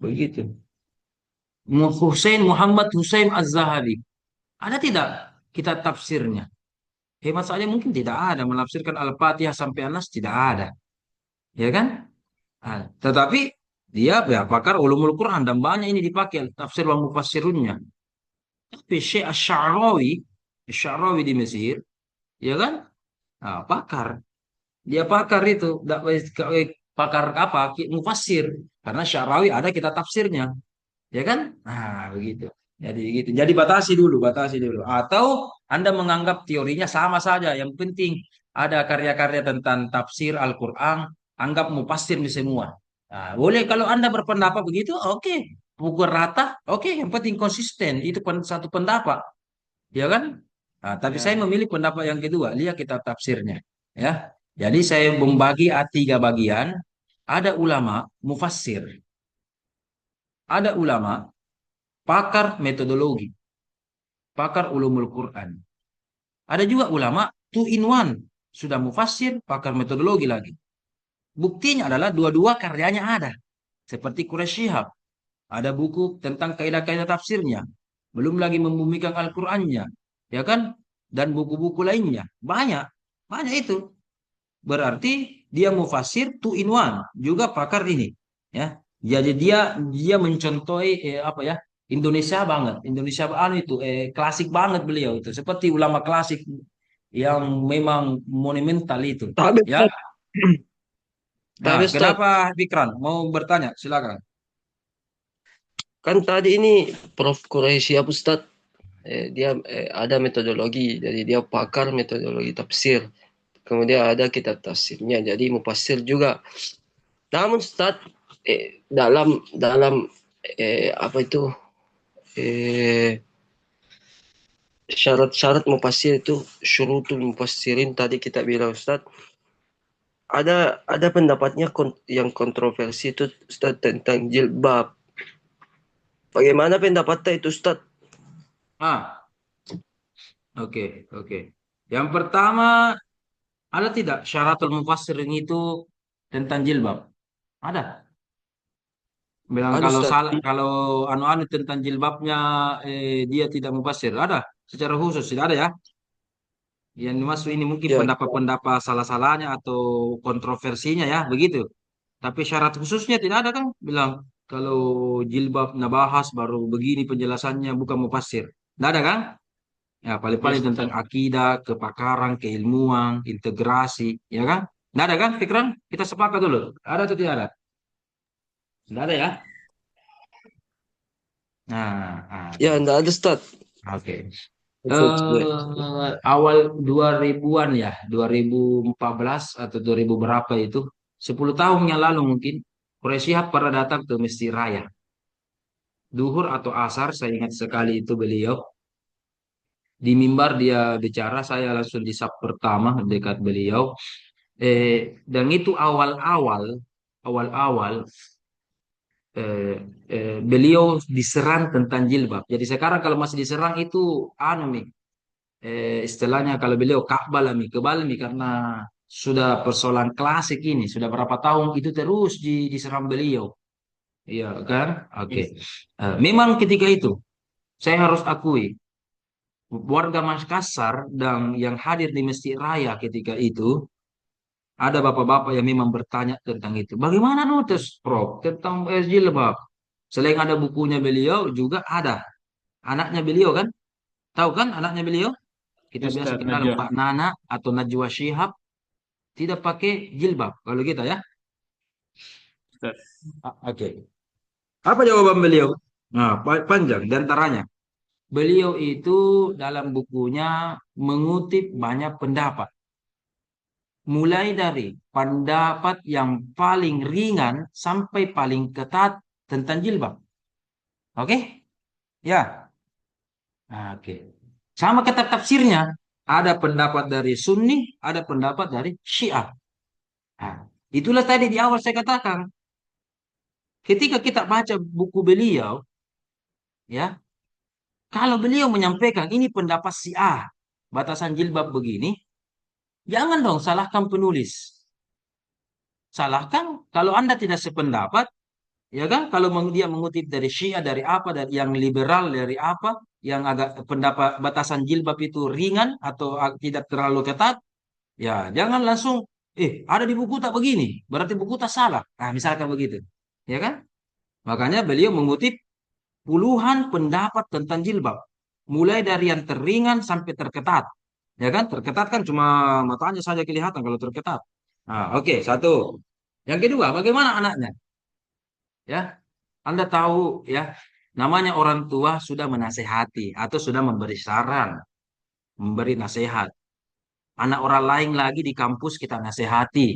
begitu. Muhammad Hussein Az-Zahabi. Ada tidak kita tafsirnya? Hemat saja mungkin tidak ada menafsirkan Al-Fatihah sampai Anas tidak ada, ya kan? Tetapi dia ya pakar ulumul Quran dan banyak ini dipakai tafsir wa mufassirunnya. Tapi Syekh Asy-Sya'rawi di Mesir, ya kan? Pakar. Dia pakar itu, pakar apa? Mufassir. Karena Sya'rawi ada kita tafsirnya, ya kan? Begitu. Jadi gitu. Jadi batasi dulu, batasi dulu. Atau Anda menganggap teorinya sama saja. Yang penting ada karya-karya tentang tafsir Al-Quran, anggap mufassir di semua. Nah, boleh kalau Anda berpendapat begitu, oke. Pukul rata, oke. Yang penting konsisten. Itu satu pendapat, ya kan? Nah, tapi saya Ya, memilih pendapat yang kedua. Lihat kitab tafsirnya, ya. Jadi saya membagi tiga bagian. Ada ulama mufassir, ada ulama pakar metodologi, pakar ulumul Quran. Ada juga ulama two in one, sudah mufassir, pakar metodologi lagi. Buktinya adalah dua-dua karyanya ada. Seperti Quraisy Shihab, ada buku tentang kaidah-kaidah tafsirnya. Belum lagi membumikan Al-Qur'annya, ya kan? Dan buku-buku lainnya. Banyak, banyak itu. Berarti dia mufassir two in one, juga pakar ini, ya. Jadi dia mencontohi apa ya? Indonesia banget, Indonesia itu klasik banget beliau itu, seperti ulama klasik yang memang monumental itu, Tapi ya. Ustaz, Nah, tapi Ustaz, kenapa Fikran mau bertanya? Silakan. kan tadi ini Prof. Quraisy ya Ustaz, dia ada metodologi, jadi dia pakar metodologi tafsir. Kemudian ada kitab tafsirnya, jadi mufassir juga. Namun Ustaz, dalam dalam apa itu eh, syarat-syarat mufassir itu syurutul mufassirin tadi kita bilang Ustaz, ada pendapatnya yang kontroversi itu Ustaz tentang jilbab. Bagaimana pendapatnya itu Ustaz? Ah, oke, oke. Yang pertama, ada tidak syaratul mufassirin itu tentang jilbab? Ada. Bilang Anu kalau Ustaz, salah, kalau anu-anu tentang jilbabnya dia tidak mufassir. Ada. Secara khusus tidak ada ya. Yang dimaksud ini mungkin ya pendapat-pendapat salah-salahnya atau kontroversinya ya, begitu. Tapi syarat khususnya tidak ada kan? Bilang kalau jilbab nabahas baru begini penjelasannya bukan mufassir. Tidak ada kan? Ya, ya paling-paling tentang Ustaz. akidah, kepakaran, keilmuan, integrasi, ya kan? Tidak ada kan, Fikran? Kita sepakat dulu. Ada atau tidak ada? Tidak ada ya? Nah, ya enggak ada Ustaz. oke. Maksud gue. Awal 2000-an ya, 2014 atau 2000 berapa itu, 10 tahun yang lalu mungkin, Quraisy Shihab pernah datang ke Masjid Raya. Duhur atau asar, saya ingat sekali itu beliau. Di mimbar dia bicara, saya langsung di saf pertama dekat beliau. Dan itu awal-awal, awal-awal eh, beliau diserang tentang jilbab. Jadi sekarang kalau masih diserang itu anu nih, istilahnya kalau beliau Ka'bah lah nih, kebal nih karena sudah persoalan klasik ini, sudah berapa tahun itu terus diserang beliau. Iya kan? Oke. Yes. Memang ketika itu saya harus akui warga Makassar dan yang hadir di Masjid Raya ketika itu ada bapak-bapak yang memang bertanya tentang itu. Bagaimana notes, Prof, tentang jilbab? Selain ada bukunya beliau, juga ada anaknya beliau kan? Tahu kan anaknya beliau? Kita Ya biasa Ustaz, kenal Najwa. Mbak Nana atau Najwa Shihab, tidak pakai jilbab. Kalau kita ya. Ustaz. Oke. Apa jawaban beliau? Nah, panjang. Di antaranya, beliau itu dalam bukunya mengutip banyak pendapat. Mulai dari pendapat yang paling ringan sampai paling ketat tentang jilbab. Oke? Ya. Oke. Sama kitab tafsirnya. Ada pendapat dari Sunni, ada pendapat dari Syiah. Nah, itulah tadi di awal saya katakan. Ketika kita baca buku beliau, ya, kalau beliau menyampaikan ini pendapat si A, batasan jilbab begini, jangan dong salahkan penulis. Salahkan kalau Anda tidak sependapat. Ya kan? Kalau dia mengutip dari Syiah, dari apa, dari yang liberal, dari apa, yang agak pendapat batasan jilbab itu ringan atau tidak terlalu ketat, ya jangan langsung, ada di buku tak begini, berarti buku tak salah. Nah, misalkan begitu. Ya kan? Makanya beliau mengutip puluhan pendapat tentang jilbab. Mulai dari yang teringan sampai terketat. Ya kan? Terketat kan cuma matanya saja kelihatan kalau terketat. Nah, oke, satu. Yang kedua, bagaimana anaknya? Ya, Anda tahu ya. Namanya orang tua sudah menasehati atau sudah memberi saran, memberi nasihat. Anak orang lain lagi di kampus kita nasihati,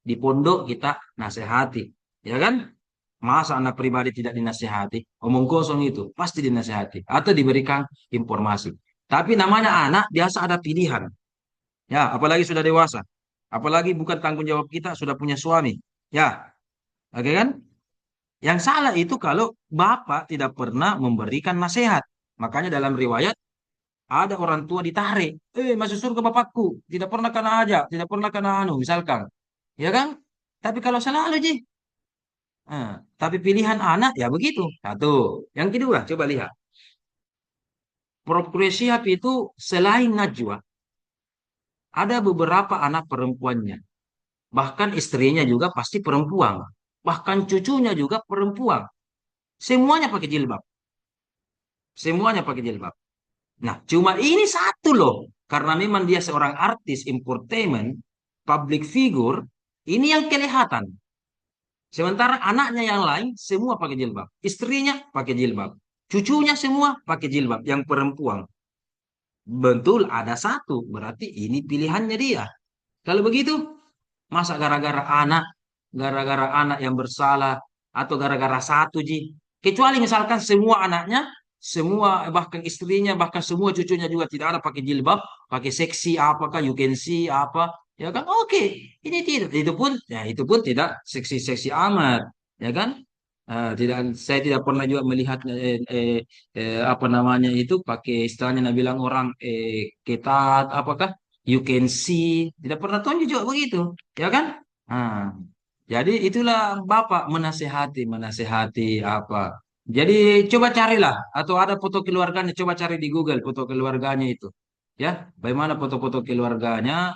di pondok kita nasihati, ya kan? Masa anak pribadi tidak dinasihati? Omong kosong itu pasti dinasihati atau diberikan informasi. Tapi namanya anak biasa ada pilihan. Ya, apalagi sudah dewasa. Apalagi bukan tanggung jawab kita sudah punya suami. Ya, oke kan? Yang salah itu kalau bapak tidak pernah memberikan nasihat. Makanya dalam riwayat ada orang tua ditarik. Masuk surga bapakku. Tidak pernah kena aja. Tidak pernah kena anu. Misalkan. Ya kan? Tapi kalau selalu, Ji. Tapi pilihan anak ya begitu. Satu. Yang kedua, coba lihat. Prof. Quraisyihab itu selain Najwa, ada beberapa anak perempuannya. Bahkan istrinya juga pasti perempuan. Bahkan cucunya juga perempuan. Semuanya pakai jilbab. Semuanya pakai jilbab. Nah, cuma ini satu loh. Karena memang dia seorang artis entertainment, public figure, ini yang kelihatan. Sementara anaknya yang lain semua pakai jilbab. Istrinya pakai jilbab. Cucunya semua pakai jilbab yang perempuan. Betul ada satu, berarti ini pilihannya dia. Kalau begitu, masa gara-gara anak yang bersalah atau gara-gara satu, Ji. Kecuali misalkan semua anaknya, semua bahkan istrinya, bahkan semua cucunya juga tidak ada pakai jilbab, pakai seksi apakah you can see apa, ya kan? Oke, ini tidak, itu pun tidak seksi-seksi amat, ya kan? Tidak, saya tidak pernah juga melihat apa namanya itu pakai istilahnya nah bilang orang ketat apakah you can see tidak pernah tunjuk juga begitu, ya kan? Nah, jadi itulah Bapak menasehati apa. Jadi coba carilah atau ada foto keluarganya, coba cari di Google foto keluarganya itu. Ya, bagaimana foto-foto keluarganya?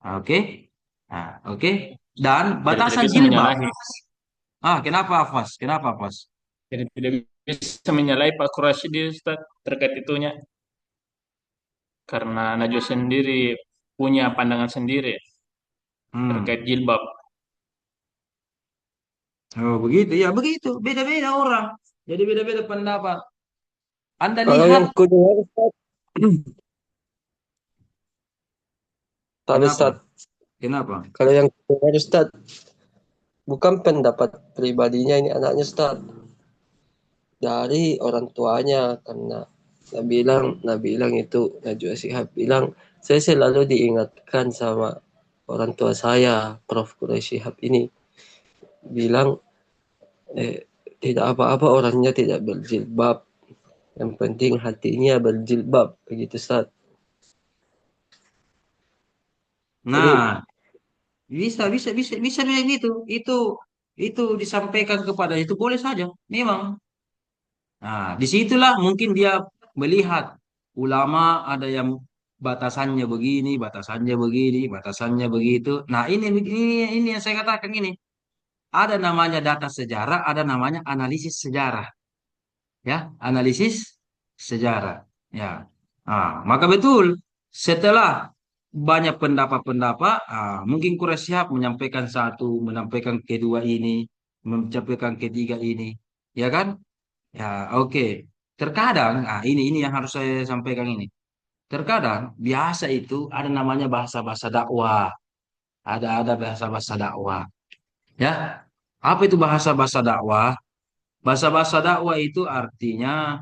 Oke. Oke. Dan Tidak batasan bisa jilbab. menyalahi. Kenapa Hafaz? Kenapa Hafaz? Jadi tidak bisa menyalahi Pak Quraisy Ustaz terkait itunya. Karena Najwa sendiri punya pandangan sendiri Hmm. terkait jilbab. Oh, begitu. Ya, begitu. Beda-beda orang. Jadi beda-beda pendapat. Anda Kalau yang lihat kudengar Ustaz, Pak kenapa? Ustaz, Kenapa? kalau yang kudengar Ustaz, bukan pendapat pribadinya ini anaknya Ustaz, dari orang tuanya karena Nabilang itu Najwa Shihab bilang saya selalu diingatkan sama orang tua saya Prof. Quraisy Shihab ini bilang eh, tidak apa-apa orangnya tidak berjilbab, yang penting hatinya berjilbab begitu Ustaz. Jadi Nah, bisa, bisa, bisa, bisa begitu. Itu disampaikan kepada itu boleh saja. Memang. Nah, disitulah mungkin dia melihat ulama ada yang batasannya begini, batasannya begini, batasannya begitu. Nah, ini yang saya katakan ini. Ada namanya data sejarah, ada namanya analisis sejarah. Ya, analisis sejarah. Ya. Maka betul setelah banyak pendapat-pendapat, mungkin Quraisy Shihab menyampaikan satu, menyampaikan kedua ini, menyampaikan ketiga ini, ya kan? Ya, oke. Terkadang, ini yang harus saya sampaikan ini. Terkadang biasa itu ada namanya bahasa-bahasa dakwah, ada bahasa-bahasa dakwah, ya. Apa itu bahasa-bahasa dakwah? Bahasa-bahasa dakwah itu artinya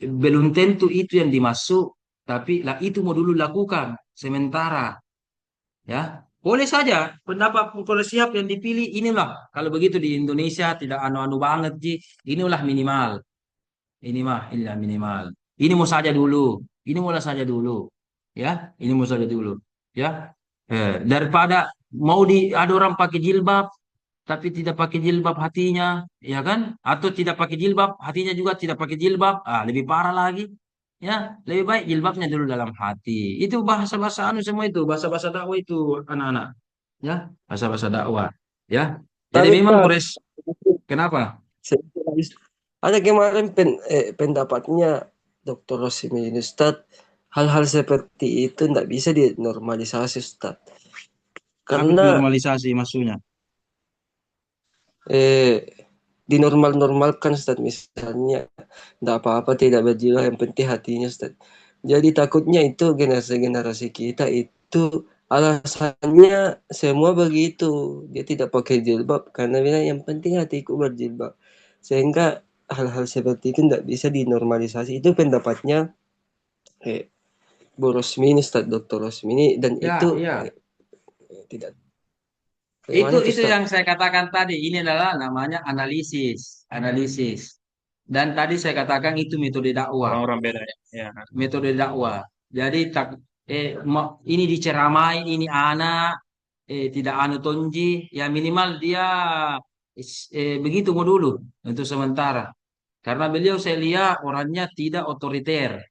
belum tentu itu yang dimaksud, tapi lah itu mau dulu lakukan sementara, ya. Boleh saja pendapat kalau siap yang dipilih inilah. Kalau begitu di Indonesia tidak anu-anu banget, Ji. Inilah minimal. Inilah minimal. Ini mau saja dulu. Ini mulai saja dulu. Ya, ini mau saja dulu. Ya. Daripada mau ada orang pakai jilbab tapi tidak pakai jilbab hatinya, ya kan? Atau tidak pakai jilbab, hatinya juga tidak pakai jilbab, lebih parah lagi. Ya, lebih baik jilbabnya dulu dalam hati. Itu bahasa-bahasa anu semua itu, bahasa-bahasa dakwah itu anak-anak. Ya, bahasa-bahasa dakwah. Ya. Jadi tapi memang Ustaz, Kures, kenapa? ada kemarin pendapatnya Dr. Rosimin Ustaz, hal-hal seperti itu tidak bisa dinormalisasi Ustaz. Apa itu Karena normalisasi maksudnya? eh, dinormal-normalkan Ustaz, misalnya tidak apa-apa, tidak berjilbab, yang penting hatinya Ustaz. Jadi takutnya itu generasi-generasi kita itu alasannya semua begitu. Dia tidak pakai jilbab karena bilang yang penting hatiku berjilbab. Sehingga hal-hal seperti itu tidak bisa dinormalisasi. Itu pendapatnya Bu Rosmini, Ustaz Dr. Rosmini, dan itu Ya, ya. tidak. Itu Bagaimana tuh itu Ustaz? yang saya katakan tadi. Ini adalah namanya analisis, analisis. Dan tadi saya katakan itu metode dakwah, Orang-orang beda ya. Ya. metode dakwah. Jadi ini diceramai, ini anak tidak anu tonji, ya minimal dia begitu mau dulu untuk sementara. Karena beliau saya lihat orangnya tidak otoriter,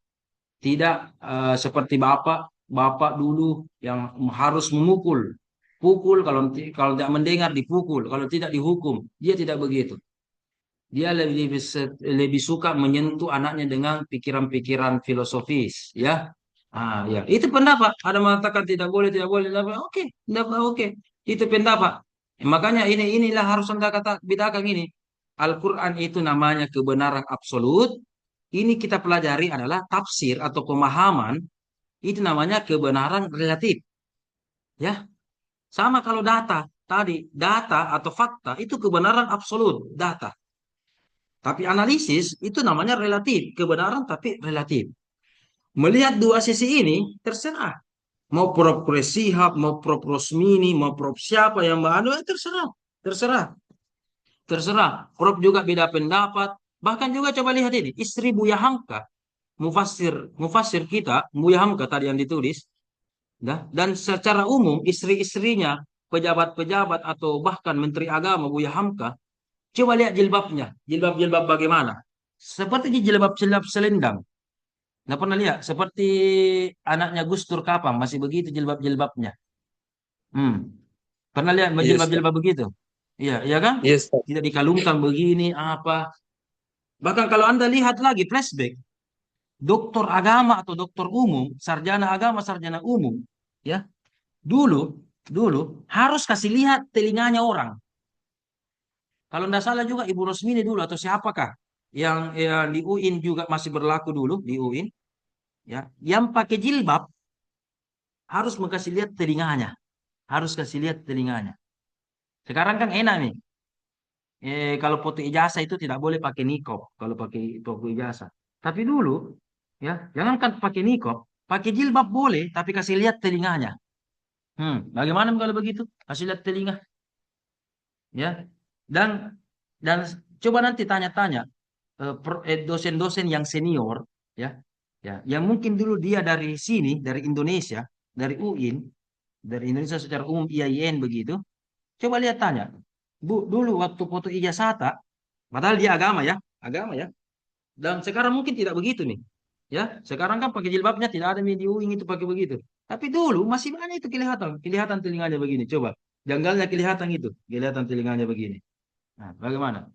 tidak seperti bapak dulu yang harus memukul, pukul kalau tidak mendengar dipukul, kalau tidak dihukum. Dia tidak begitu. Dia lebih suka menyentuh anaknya dengan pikiran-pikiran filosofis, ya. Ah, ya. Itu pendapat. Ada mengatakan tidak boleh, tidak boleh. Oke, pendapat oke. Itu pendapat. Makanya inilah harus Anda kata bedakan ini. Al-Quran itu namanya kebenaran absolut. Ini kita pelajari adalah tafsir atau pemahaman. Itu namanya kebenaran relatif. Ya, sama kalau data. Tadi, data atau fakta itu kebenaran absolut. Data. Tapi analisis itu namanya relatif, kebenaran tapi relatif. Melihat dua sisi ini, terserah. Mau Prof. Sihab, mau Prof. Rosmini, mau Prof. siapa yang mengadu, terserah. Terserah. Terserah. Prof juga beda pendapat. Bahkan juga coba lihat ini, istri Buya Hamka, mufasir kita, Buya Hamka tadi yang ditulis, dan secara umum istri-istrinya, pejabat-pejabat atau bahkan Menteri Agama Buya Hamka, coba lihat jilbabnya. Jilbab-jilbab bagaimana? Seperti jilbab-jilbab selendang. Nggak pernah lihat. Seperti anaknya Gus Dur Kapang. Masih begitu jilbab-jilbabnya. Hmm. Pernah lihat Iya Ustaz. jilbab-jilbab begitu? Iya, iya kan? Iya Ustaz. Tidak dikalungkan begini, apa. Bahkan kalau Anda lihat lagi flashback. Doktor agama atau doktor umum, sarjana agama, sarjana umum. Ya, dulu, dulu harus kasih lihat telinganya orang. Kalau tidak salah juga Ibu Rosmini dulu atau siapakah yang di UIN juga masih berlaku dulu di UIN, ya, yang pakai jilbab harus kasih lihat telinganya, harus kasih lihat telinganya. Sekarang kan enak nih, kalau foto ijazah itu tidak boleh pakai nikob kalau pakai foto ijazah. Tapi dulu, ya, jangankan pakai nikob, pakai jilbab boleh, tapi kasih lihat telinganya. Bagaimana kalau begitu? Kasih lihat telinga, ya. Dan dan coba nanti tanya-tanya dosen-dosen yang senior, ya, ya, yang mungkin dulu dia dari sini, dari Indonesia, dari UIN, dari Indonesia secara umum IAIN begitu. Coba lihat tanya, Bu, dulu waktu foto ijazah, padahal dia agama ya. Dan sekarang mungkin tidak begitu nih. Ya, sekarang kan pakai jilbabnya tidak ada di UIN itu pakai begitu. Tapi dulu masih mana itu kelihatan, kelihatan telinganya begini. Coba, janggalnya kelihatan itu, kelihatan telinganya begini. Nah, bagaimana?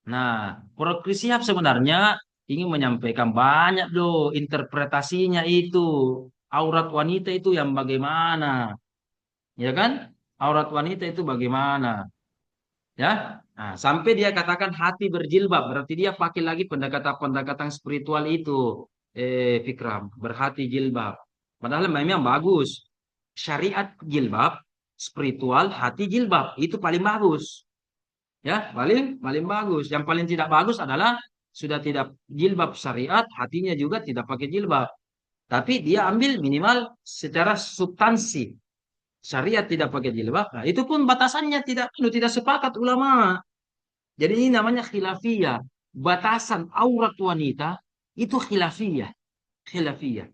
Nah, Prof. Siap sebenarnya ingin menyampaikan banyak loh interpretasinya itu. Aurat wanita itu yang bagaimana? Ya kan? Aurat wanita itu bagaimana? Ya. Nah, sampai dia katakan hati berjilbab, berarti dia pakai lagi pendekatan-pendekatan spiritual itu. Fikram, berhati jilbab. Padahal memang bagus. Syariat jilbab, spiritual hati jilbab, itu paling bagus. Ya, paling paling bagus. Yang paling tidak bagus adalah sudah tidak jilbab syariat, hatinya juga tidak pakai jilbab. Tapi dia ambil minimal secara substansi. Syariat tidak pakai jilbab. Nah, itu pun batasannya tidak sepakat ulama. Jadi ini namanya khilafiyah. Batasan aurat wanita itu khilafiyah. Khilafiyah.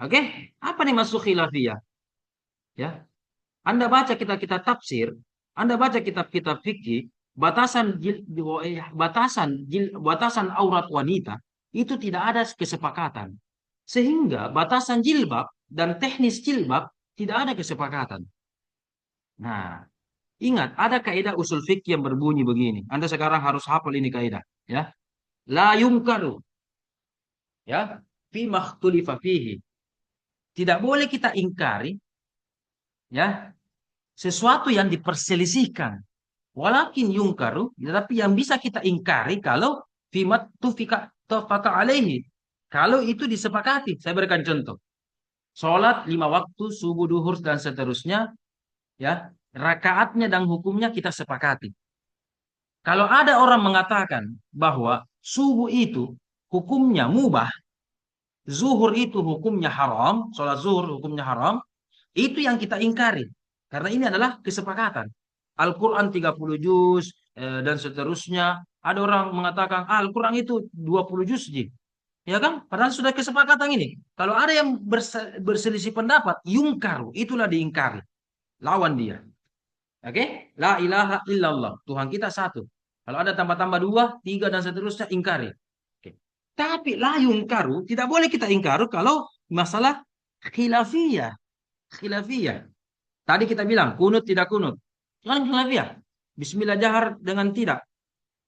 Oke? Apa nih masuk khilafiyah? Ya. Anda baca kita tafsir, Anda baca kitab-kitab fikih, batasan aurat wanita itu tidak ada kesepakatan. Sehingga batasan jilbab dan teknis jilbab tidak ada kesepakatan. Nah, ingat ada kaidah usul fikih yang berbunyi begini. Anda sekarang harus hafal ini kaidah, ya. La yumkaru, ya, fi makhtulifa fihi. Tidak boleh kita ingkari, ya, sesuatu yang diperselisihkan Walakin yungkaru, tetapi yang bisa kita ingkari kalau fimat tufika tafaka alaihi. Kalau itu disepakati. Saya berikan contoh. Sholat 5 waktu, subuh, duhur, dan seterusnya, ya, rakaatnya dan hukumnya kita sepakati. Kalau ada orang mengatakan bahwa subuh itu hukumnya mubah, zuhur itu hukumnya haram, sholat zuhur hukumnya haram, itu yang kita ingkari. Karena ini adalah kesepakatan. Al-Quran 30 juz dan seterusnya. Ada orang mengatakan, Al-Quran itu 20 juz. Ya kan? Padahal sudah kesepakatan ini. Kalau ada yang berselisih pendapat, yungkaru, itulah diingkari. Lawan dia. Oke? La ilaha illallah. Tuhan kita satu. Kalau ada tambah-tambah 2, 3, dan seterusnya, ingkari. Oke. Tapi la yungkaru, tidak boleh kita ingkari kalau masalah khilafiyah. Khilafiyah. Tadi kita bilang, kunut tidak kunut. Kan khilafiyah. Bismillah jahar dengan tidak.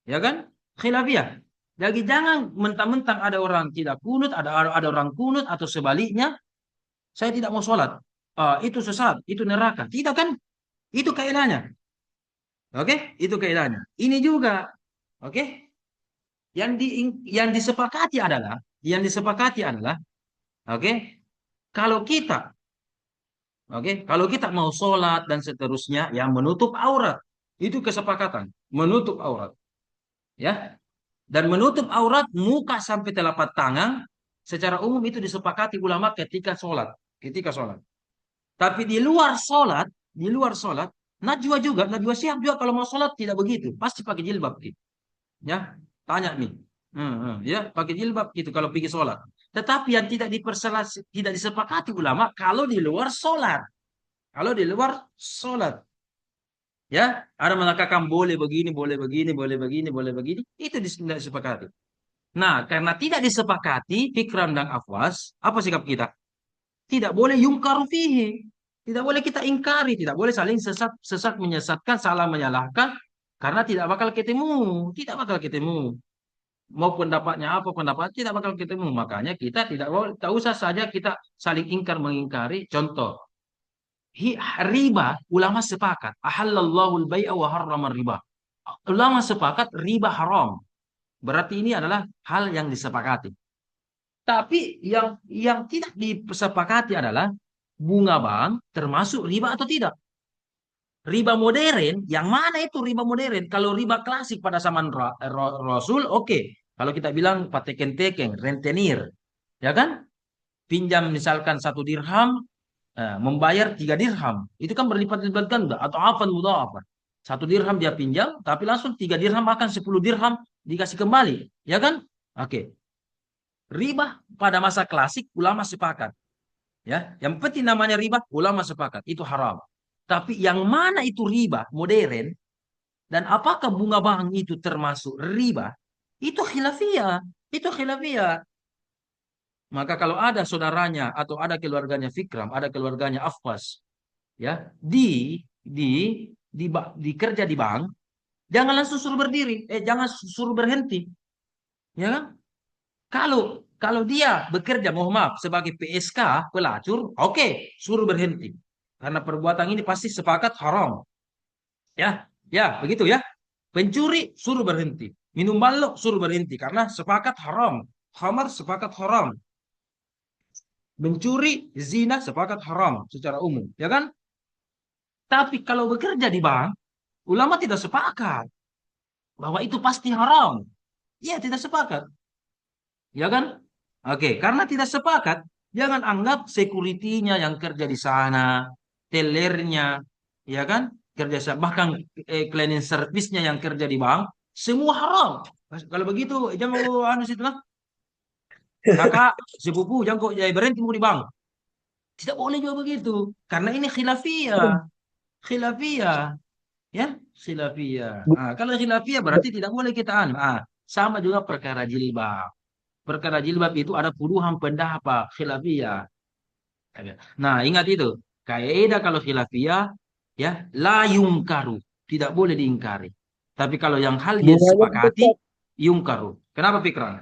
Ya kan? Khilafiyah. Jadi jangan mentang-mentang ada orang tidak kunut, ada orang kunut atau sebaliknya, saya tidak mau sholat. Itu sesat, itu neraka. Tidak kan? Itu kaidahnya. Oke? Itu kaidahnya. Ini juga, oke? Yang disepakati adalah, oke? Kalau kita, kalau kita mau sholat dan seterusnya, yang menutup aurat, itu kesepakatan, menutup aurat, ya. Dan menutup aurat muka sampai telapak tangan secara umum itu disepakati ulama ketika sholat. Ketika sholat. Tapi di luar sholat, Najwa Shihab juga kalau mau sholat tidak begitu. Pasti pakai jilbab gitu. Ya, tanya nih. Ya, pakai jilbab gitu kalau pergi sholat. Tetapi yang tidak disepakati ulama kalau di luar sholat. Kalau di luar sholat. Ya, ada mengatakan boleh begini, boleh begini, boleh begini, boleh begini. Itu tidak disepakati. Nah, karena tidak disepakati, Fikram dan Afwas, apa sikap kita? Tidak boleh yungkaru fihi. Tidak boleh kita ingkari. Tidak boleh saling sesat menyesatkan, salah menyalahkan. Karena tidak bakal ketemu. Tidak bakal ketemu. Mau pendapatnya apa, pendapat tidak bakal ketemu. Makanya kita tak usah saja kita saling ingkar mengingkari. Contoh, riba, ulama sepakat. Ahallallahu al-bai'a wa harrama riba. Ulama sepakat riba haram. Berarti ini adalah hal yang disepakati. Tapi yang tidak disepakati adalah bunga bank termasuk riba atau tidak. Riba modern, yang mana itu riba modern? Kalau riba klasik pada zaman Rasul, oke. Kalau kita bilang pateken-teken, rentenir, ya kan? Pinjam misalkan 1 dirham, membayar 3 dirham. Itu kan berlipat-lipat ganda atau apa mudah apa? 1 dirham dia pinjam, tapi langsung 3 dirham akan 10 dirham dikasih kembali, ya kan? Oke. Riba pada masa klasik ulama sepakat. Ya, yang penting namanya riba, ulama sepakat itu haram. Tapi yang mana itu riba modern dan apakah bunga bank itu termasuk riba? Itu khilafiyah. Itu khilafiyah. Maka kalau ada saudaranya atau ada keluarganya Fikram, ada keluarganya Afwas, ya, di kerja di bank, jangan langsung suruh berdiri, jangan suruh berhenti. Ya kan? Kalau dia bekerja, mohon maaf, sebagai PSK, pelacur, oke, suruh berhenti. Karena perbuatan ini pasti sepakat haram. Ya, ya, begitu ya. Pencuri, suruh berhenti. Minum balok, suruh berhenti. Karena sepakat haram. Khamar, sepakat haram. Mencuri, zina, sepakat haram secara umum. Ya kan? Tapi kalau bekerja di bank, ulama tidak sepakat bahwa itu pasti haram. Ya, tidak sepakat. Ya kan? Oke, karena tidak sepakat, jangan anggap security-nya yang kerja di sana, tellernya, ya kan? Bahkan cleaning service-nya yang kerja di bank, semua haram. Kalau begitu, jangan anu situ lah. Kakak, sepupu, jangan kok jadi berhenti mau di bank. Tidak boleh juga begitu, karena ini khilafiyah, khilafiyah, ya, khilafiyah. Kalau khilafiyah berarti tidak boleh kita anu. Sama juga perkara jilbab. Perkara jilbab itu ada puluhan pendapat khilafiyah. Nah, ingat itu. Kaidah kalau khilafiyah, ya, la yungkaru. Tidak boleh diingkari. Tapi kalau yang hal dia Bunganya juga, sepakati, Ustaz. yungkaru. Kenapa Fikran?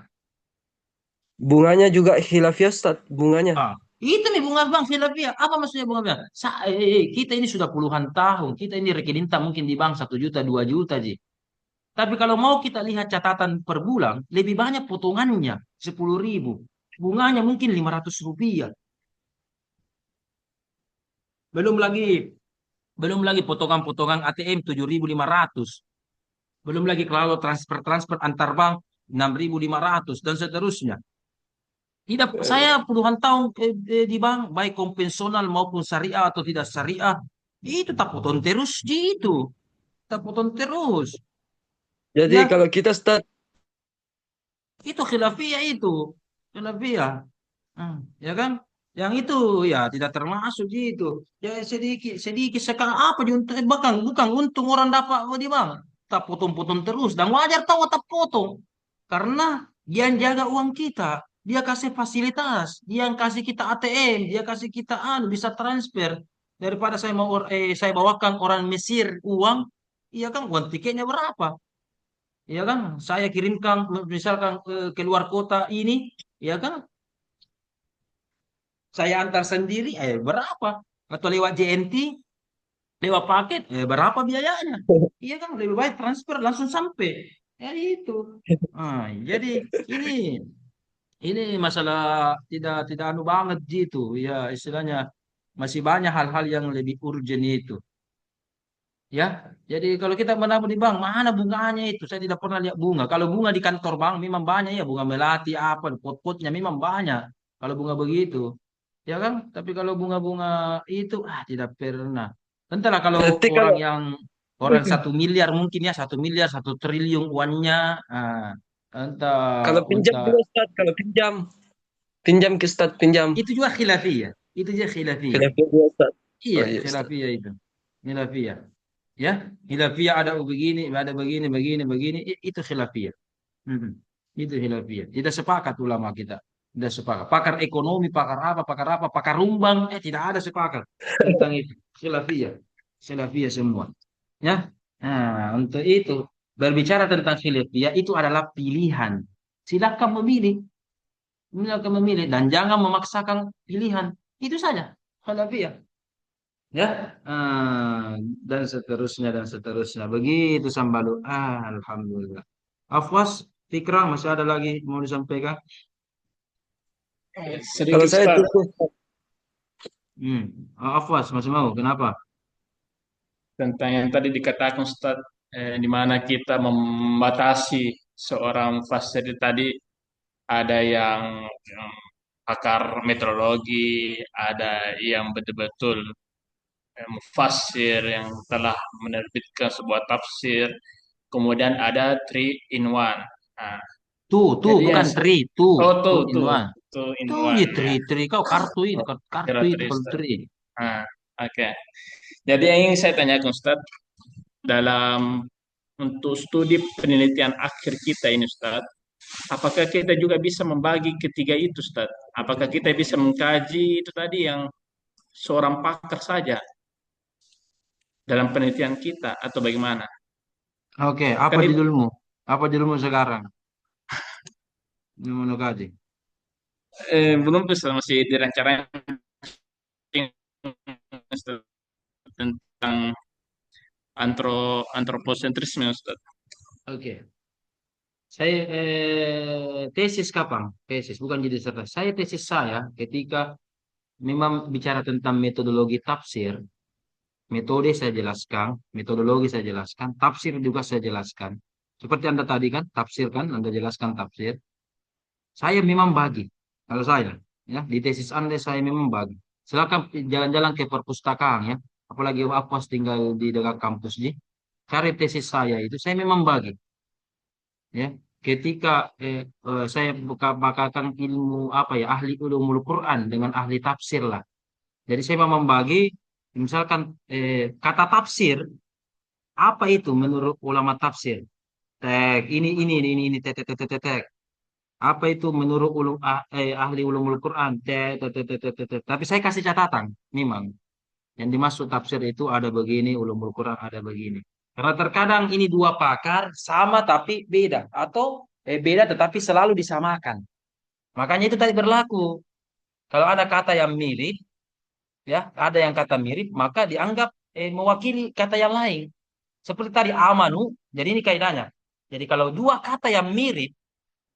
Bunganya juga khilafiyah, Ustaz. Bunganya. Itu nih bunga bank khilafiyah. Apa maksudnya bunga bank? Kita ini sudah puluhan tahun. Kita ini rekening tak mungkin di bank 1 juta, 2 juta, Ji. Tapi kalau mau kita lihat catatan per bulan, lebih banyak potongannya, 10.000. Bunganya mungkin Rp500. Belum lagi, belum lagi potongan-potongan ATM 7.500. Belum lagi kalau transfer-transfer antar bank 6.500 dan seterusnya. Tidak, saya puluhan tahun di bank, baik konvensional maupun syariah atau tidak syariah, itu tak potong terus, itu tak potong terus. Jadi Ya, kalau kita start, itu khilafiyah itu, khilafiyah. Ya kan? Yang itu ya tidak termasuk itu. Ya sedikit sedikit sekarang apa junta bahkan bukan untung orang dapat di bang. Tak potong-potong terus dan wajar tahu tak potong karena dia yang jaga uang kita. Dia kasih fasilitas, dia yang kasih kita ATM, dia kasih kita bisa transfer daripada saya bawakan orang Mesir uang, iya kan uang tiketnya berapa? Iya kan? Saya kirimkan misalkan ke luar kota ini, ya kan? Saya antar sendiri, berapa? Atau lewat JNT, lewat paket, berapa biayanya? Iya kan, lebih baik transfer langsung sampai. Ya itu. Jadi ini ini masalah tidak tidak anu banget gitu. Ya istilahnya masih banyak hal-hal yang lebih urgent itu. Ya, jadi kalau kita menabung di bank, mana bunganya itu? Saya tidak pernah lihat bunga. Kalau bunga di kantor bank memang banyak ya, bunga melati apa, pot-potnya memang banyak. Kalau bunga begitu. Ya kan? Tapi kalau bunga-bunga itu tidak pernah. Entahlah kalau berarti orang kalau yang orang 1 miliar mungkin ya 1 miliar 1 triliun uangnya, entah kalau pinjam entah juga start, kalau pinjam ke start pinjam. itu juga khilafiyah, itu juga khilafiyah. Kenapa juga start? Iya, Oh iya start. khilafiyah itu, khilafiyah. Ya, khilafiyah ada begini, ada begini, begini, begini, itu khilafiyah. Mm-mm. Itu khilafiyah. Tidak sepakat ulama kita. Tidak sepakat. Pakar ekonomi, pakar apa, pakar rumbang, tidak ada sepakat tentang itu. Khilafiyah. Khilafiyah semua. Ya. Nah, untuk itu berbicara tentang khilafiyah itu adalah pilihan. Silakan memilih, silakan memilih dan jangan memaksakan pilihan. Itu saja. Khilafiyah. Ya. Dan seterusnya dan seterusnya. Begitu Sambalu. Alhamdulillah. Afwas, Fikra, masih ada lagi mau disampaikan? Kalau Sedikit saya Ustaz, cukup. Hmm. Afwas, masih mau? Kenapa? tentang yang tadi dikatakan Ustaz, di mana kita membatasi seorang fasir tadi, ada yang pakar meteorologi, ada yang betul-betul mufassir yang telah menerbitkan sebuah tafsir, kemudian ada three in one. Nah, Tuh, jadi yang bukan tri, oh tuh tuh in tuh one. tuh in Tuh, one ya ya. tri, kau kartu ini, Oh, kartu kira itu three kalau Ustaz. tri. Nah, oke. Jadi yang ingin saya tanyakan Ustaz, dalam untuk studi penelitian akhir kita ini Ustaz, apakah kita juga bisa membagi ketiga itu Ustaz? Apakah kita bisa mengkaji itu tadi yang seorang pakar saja dalam penelitian kita atau bagaimana? Oke, apa Kan itu judulmu? Apa judulmu sekarang? Judulmu kaji. belum Ustaz, masih dirancang Ustaz, tentang antroposentrisme Ustaz. Oke. Saya tesis kapan? Tesis, bukan jadi disertasi. Saya tesis saya ketika memang bicara tentang metodologi tafsir, metode saya jelaskan, metodologi saya jelaskan, tafsir juga saya jelaskan. Seperti Anda tadi kan, tafsir kan, Anda jelaskan tafsir. Saya memang bagi, kalau saya, ya di tesis Anda saya memang bagi. Silakan jalan-jalan ke perpustakaan ya, apalagi aku pas tinggal di dekat kampus ji. Cari tesis saya itu, saya memang bagi, ya. Ketika saya bakalkan ilmu apa ya, ahli ulumul Quran dengan ahli tafsir lah. Jadi saya memang bagi, misalkan kata tafsir, apa itu menurut ulama tafsir? Tek, ini, tek, tek, tek, tek, tek, tek. Apa itu menurut ahli ulumul Quran? Tek, tek, tek, tek, tek, tek, tek. Tapi saya kasih catatan, memang. Yang dimaksud tafsir itu ada begini, ulumul Quran ada begini. Karena terkadang ini dua pakar sama tapi beda. Atau beda tetapi selalu disamakan. Makanya itu tadi berlaku. Kalau ada kata yang mirip, ya, ada yang kata mirip, maka dianggap mewakili kata yang lain. Seperti tadi amanu, jadi ini kaidahnya. Jadi kalau dua kata yang mirip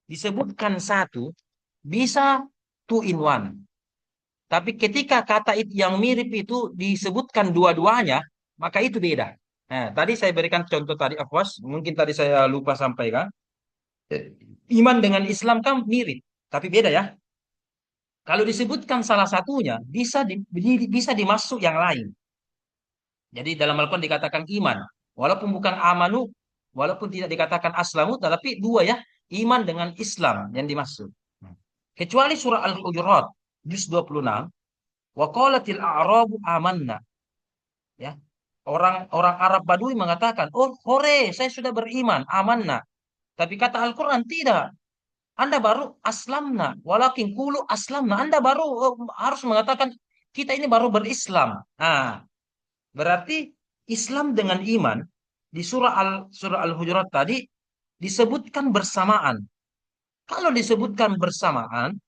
disebutkan satu, bisa two in one. Tapi ketika kata itu yang mirip itu disebutkan dua-duanya, maka itu beda. Nah, tadi saya berikan contoh tadi, Afwas, mungkin tadi saya lupa sampaikan. Iman dengan Islam kan mirip, tapi beda ya. Kalau disebutkan salah satunya, bisa dimasuk yang lain. Jadi dalam Al-Quran dikatakan iman, walaupun bukan amanu, walaupun tidak dikatakan aslamu, tapi dua ya, iman dengan Islam yang dimaksud. Kecuali surah Al-Hujurat, juz 26, wa qalatil a'rabu amanna. Ya. Orang Arab Badui mengatakan, "Oh, hore, saya sudah beriman, amanna." Tapi kata Al-Qur'an tidak. Anda baru aslamna, walakin kulu aslamna. Anda baru harus mengatakan kita ini baru berislam. Nah, berarti Islam dengan iman di surah Al-Hujurat tadi disebutkan bersamaan. Kalau disebutkan bersamaan,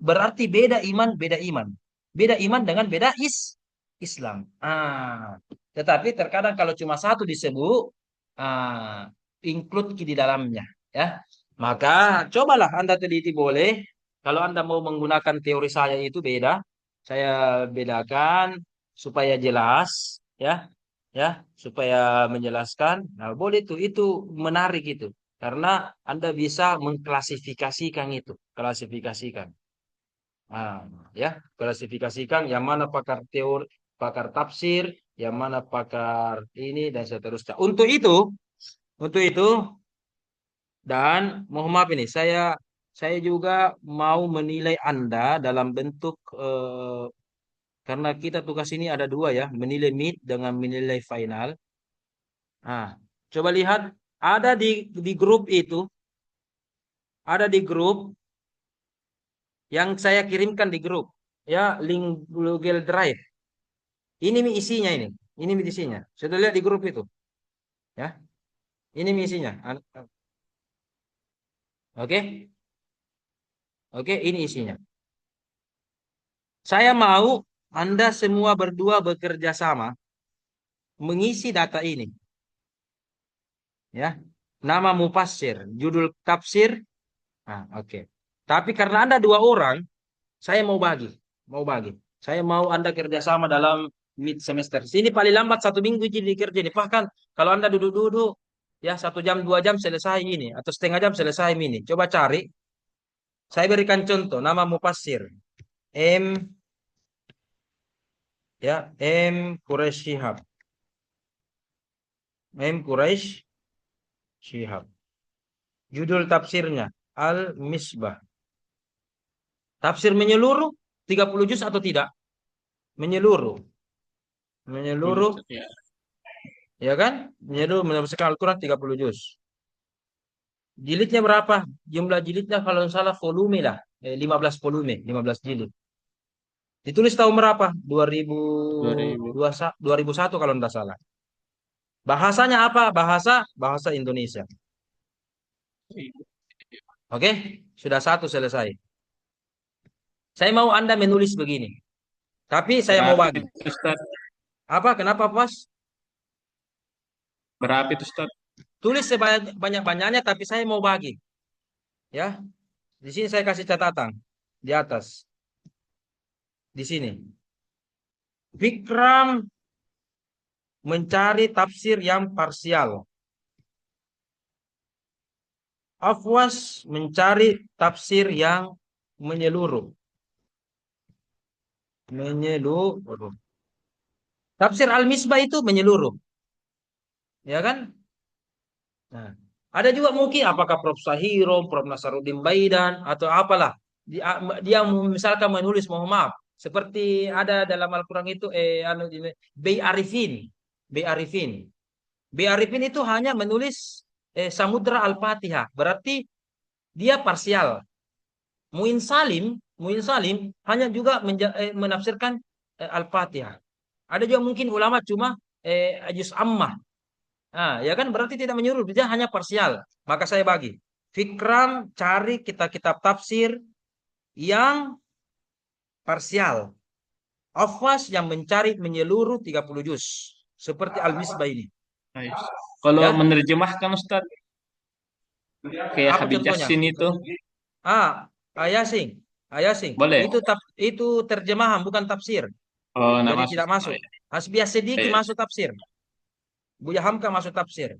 berarti beda iman, beda iman. Beda iman dengan beda Islam. Tetapi terkadang kalau cuma satu disebut, include di dalamnya. Ya. Maka cobalah Anda teliti boleh. Kalau Anda mau menggunakan teori saya itu beda. Saya bedakan supaya jelas. Ya, supaya menjelaskan. Nah, boleh itu menarik itu. Karena Anda bisa mengklasifikasikan itu. Klasifikasikan. Nah, ya, klasifikasikan yang mana pakar teori, pakar tafsir, yang mana pakar ini dan seterusnya. Untuk itu dan mohon maaf ini saya juga mau menilai Anda dalam bentuk karena kita tugas ini ada dua ya, menilai mid dengan menilai final. Nah, coba lihat ada di grup itu, ada di grup yang saya kirimkan di grup ya, link Google Drive. Ini isinya ini. Ini isinya. Sudah lihat di grup itu. Ya. Ini isinya. Oke. Oke, ini isinya. Saya mau Anda semua berdua bekerja sama mengisi data ini. Ya. Nama mufassir, judul tafsir. Nah, oke. Tapi karena Anda dua orang, saya mau bagi. Mau bagi. Saya mau Anda kerjasama dalam mid semester. Sini paling lambat 1 minggu jadi kerja ini. Bahkan kalau Anda duduk-duduk, ya 1 jam 2 jam selesai ini. Atau setengah jam selesai ini. Coba cari. Saya berikan contoh. Nama mufassir. M. Ya. M. Quraisy Shihab. M. Quraisy Shihab. Judul tafsirnya. Al-Misbah. Tafsir menyeluruh 30 juz atau tidak? Menyeluruh. Menyeluruh. Ya. Ya kan? Menyeluruh menafsirkan Al-Quran 30 juz. Jilidnya berapa? Jumlah jilidnya kalau salah volume lah. 15 volume. 15 jilid. Ditulis tahun berapa? 2000. 2001 kalau tidak salah. Bahasanya apa? Bahasa Indonesia. Oke? Sudah satu selesai. Saya mau Anda menulis begini. Tapi saya mau Berapa bagi. itu, Ustaz? Apa? Kenapa, Pas? Berapa itu, Ustaz? Tulis sebanyak-banyaknya tapi saya mau bagi. Ya. Di sini saya kasih catatan di atas. Di sini. Fikram mencari tafsir yang parsial. Afwas mencari tafsir yang menyeluruh. Menyeluruh. Tafsir Al-Misbah itu menyeluruh. Ya kan? Nah, ada juga mungkin apakah Prof. Sahiro, Prof. Nasaruddin Baidan atau apalah. Dia misalkan menulis mohon maaf seperti ada dalam Al-Qur'an itu Bay Arifin. Bay Arifin. Bay Arifin itu hanya menulis Samudra Al-Fatihah. Berarti dia parsial. Muin Salim hanya juga menafsirkan Al-Fatihah. Ada juga mungkin ulama cuma juz ammah. Nah, ya kan berarti tidak menyuruh, dia hanya parsial. Maka saya bagi. Fikram cari kitab-kitab tafsir yang parsial. Hafaz yang mencari menyeluruh 30 juz. Seperti Al-Misbah ini. Baik. Kalau Ya, menerjemahkan Ustaz, kayak apa Habib contohnya? Yassin itu, Ayasin. Ayasin. boleh? Itu terjemahan bukan tafsir. Oh, nggak Jadi masuk. tidak Oh, masuk. iya. Hasbiah Siddiqi Iya. masuk tafsir. Buya Hamka masuk tafsir.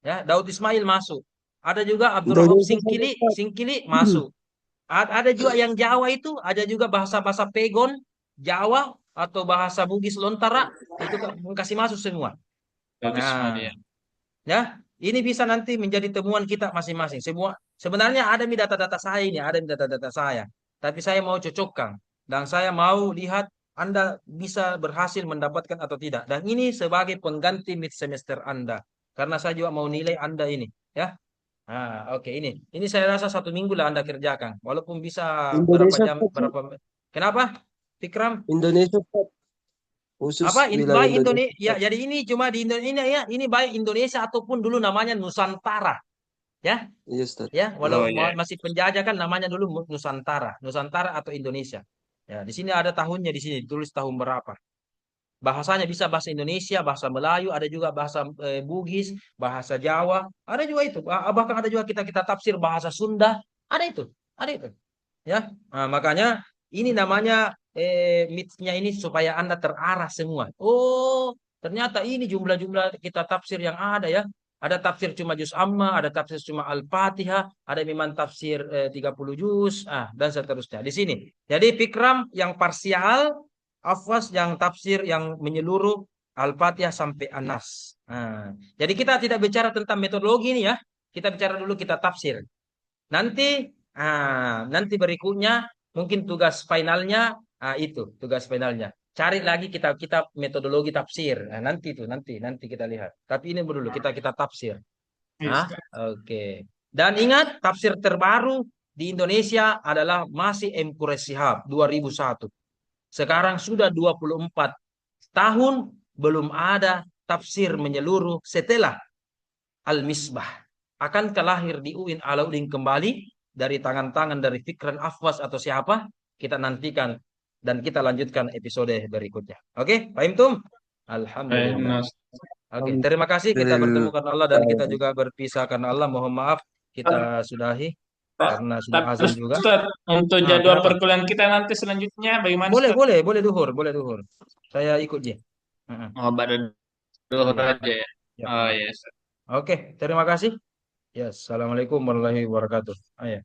Ya, Daud Ismail masuk. Ada juga Abdul Rahab Indonesia saja, Singkili, Ustaz. Singkili masuk. Ada juga yang Jawa itu, ada juga bahasa-bahasa Pegon, Jawa atau bahasa Bugis Lontara itu kasih masuk semua. Daud Ismail, Nah, ya. ya, ini bisa nanti menjadi temuan kita masing-masing. Semua sebenarnya ada di data-data saya ini, ada di data-data saya. Tapi saya mau cocokkan dan saya mau lihat Anda bisa berhasil mendapatkan atau tidak. Dan ini sebagai pengganti mid semester Anda. Karena saya juga mau nilai Anda ini, ya. Oke ini. Ini saya rasa 1 minggu lah Anda kerjakan. Walaupun bisa berapa Indonesia jam, saja. berapa. Kenapa? Fikram? Indonesia Ustaz. Khusus Apa wilayah baik Indonesia Indonesia ya Ustaz. jadi ini cuma di Indonesia ya ini baik Indonesia ataupun dulu namanya Nusantara ya Iya Ustaz. ya walau Oh, iya. masih penjajah kan namanya dulu Nusantara Nusantara atau Indonesia ya di sini ada tahunnya di sini ditulis tahun berapa bahasanya bisa bahasa Indonesia bahasa Melayu ada juga bahasa Bugis bahasa Jawa ada juga itu bahkan ada juga kita tafsir bahasa Sunda ada itu ya. Makanya ini namanya mitsnya ini supaya Anda terarah semua. Oh, ternyata ini jumlah-jumlah kita tafsir yang ada ya. Ada tafsir cuma juz amma, ada tafsir cuma Al-Fatihah, ada memang tafsir 30 juz, dan seterusnya. Di sini. Jadi Fikram yang parsial, Afwas yang tafsir yang menyeluruh Al-Fatihah sampai An-Nas. Jadi kita tidak bicara tentang metodologi ini ya. Kita bicara dulu kita tafsir. Nanti, nanti berikutnya mungkin tugas finalnya, itu tugas finalnya. Cari lagi kita metodologi tafsir. Nanti kita lihat. Tapi ini dulu kita tafsir. Ah, Iya. oke. Dan ingat tafsir terbaru di Indonesia adalah masih M. Quraish Shihab 2001. Sekarang sudah 24 tahun belum ada tafsir menyeluruh setelah Al-Misbah. Akankah lahir di UIN Alauddin kembali dari tangan-tangan dari Fikran Afwas atau siapa? Kita nantikan dan kita lanjutkan episode berikutnya. Oke, Pak Imtum? Baik, Alhamdulillah. nah, Oke, terima kasih kita bertemu karena Allah dan kita Alhamdulillah. juga berpisah karena Allah. Mohon maaf kita sudahi karena sudah tapi azan juga. Ustaz, untuk jadwal Kenapa? perkuliahan kita nanti selanjutnya bagaimana Boleh, Ustaz? boleh, boleh duhur. Saya ikut je. Heeh. Oh, pada dulu Iya, aja ya. ya. Oh, iya, Ustaz. Oke, terima kasih. Ya, assalamualaikum warahmatullahi wabarakatuh. Ya.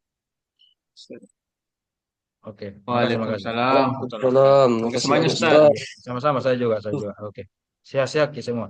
Oke, makasih, makasih. Waalaikumsalam warahmatullahi Waalaikumsalam. wabarakatuh. Terima kasih Makasih banyak banyak Ustaz. Ustaz. Sama-sama saya juga. Oke. Sehat-sehat semua.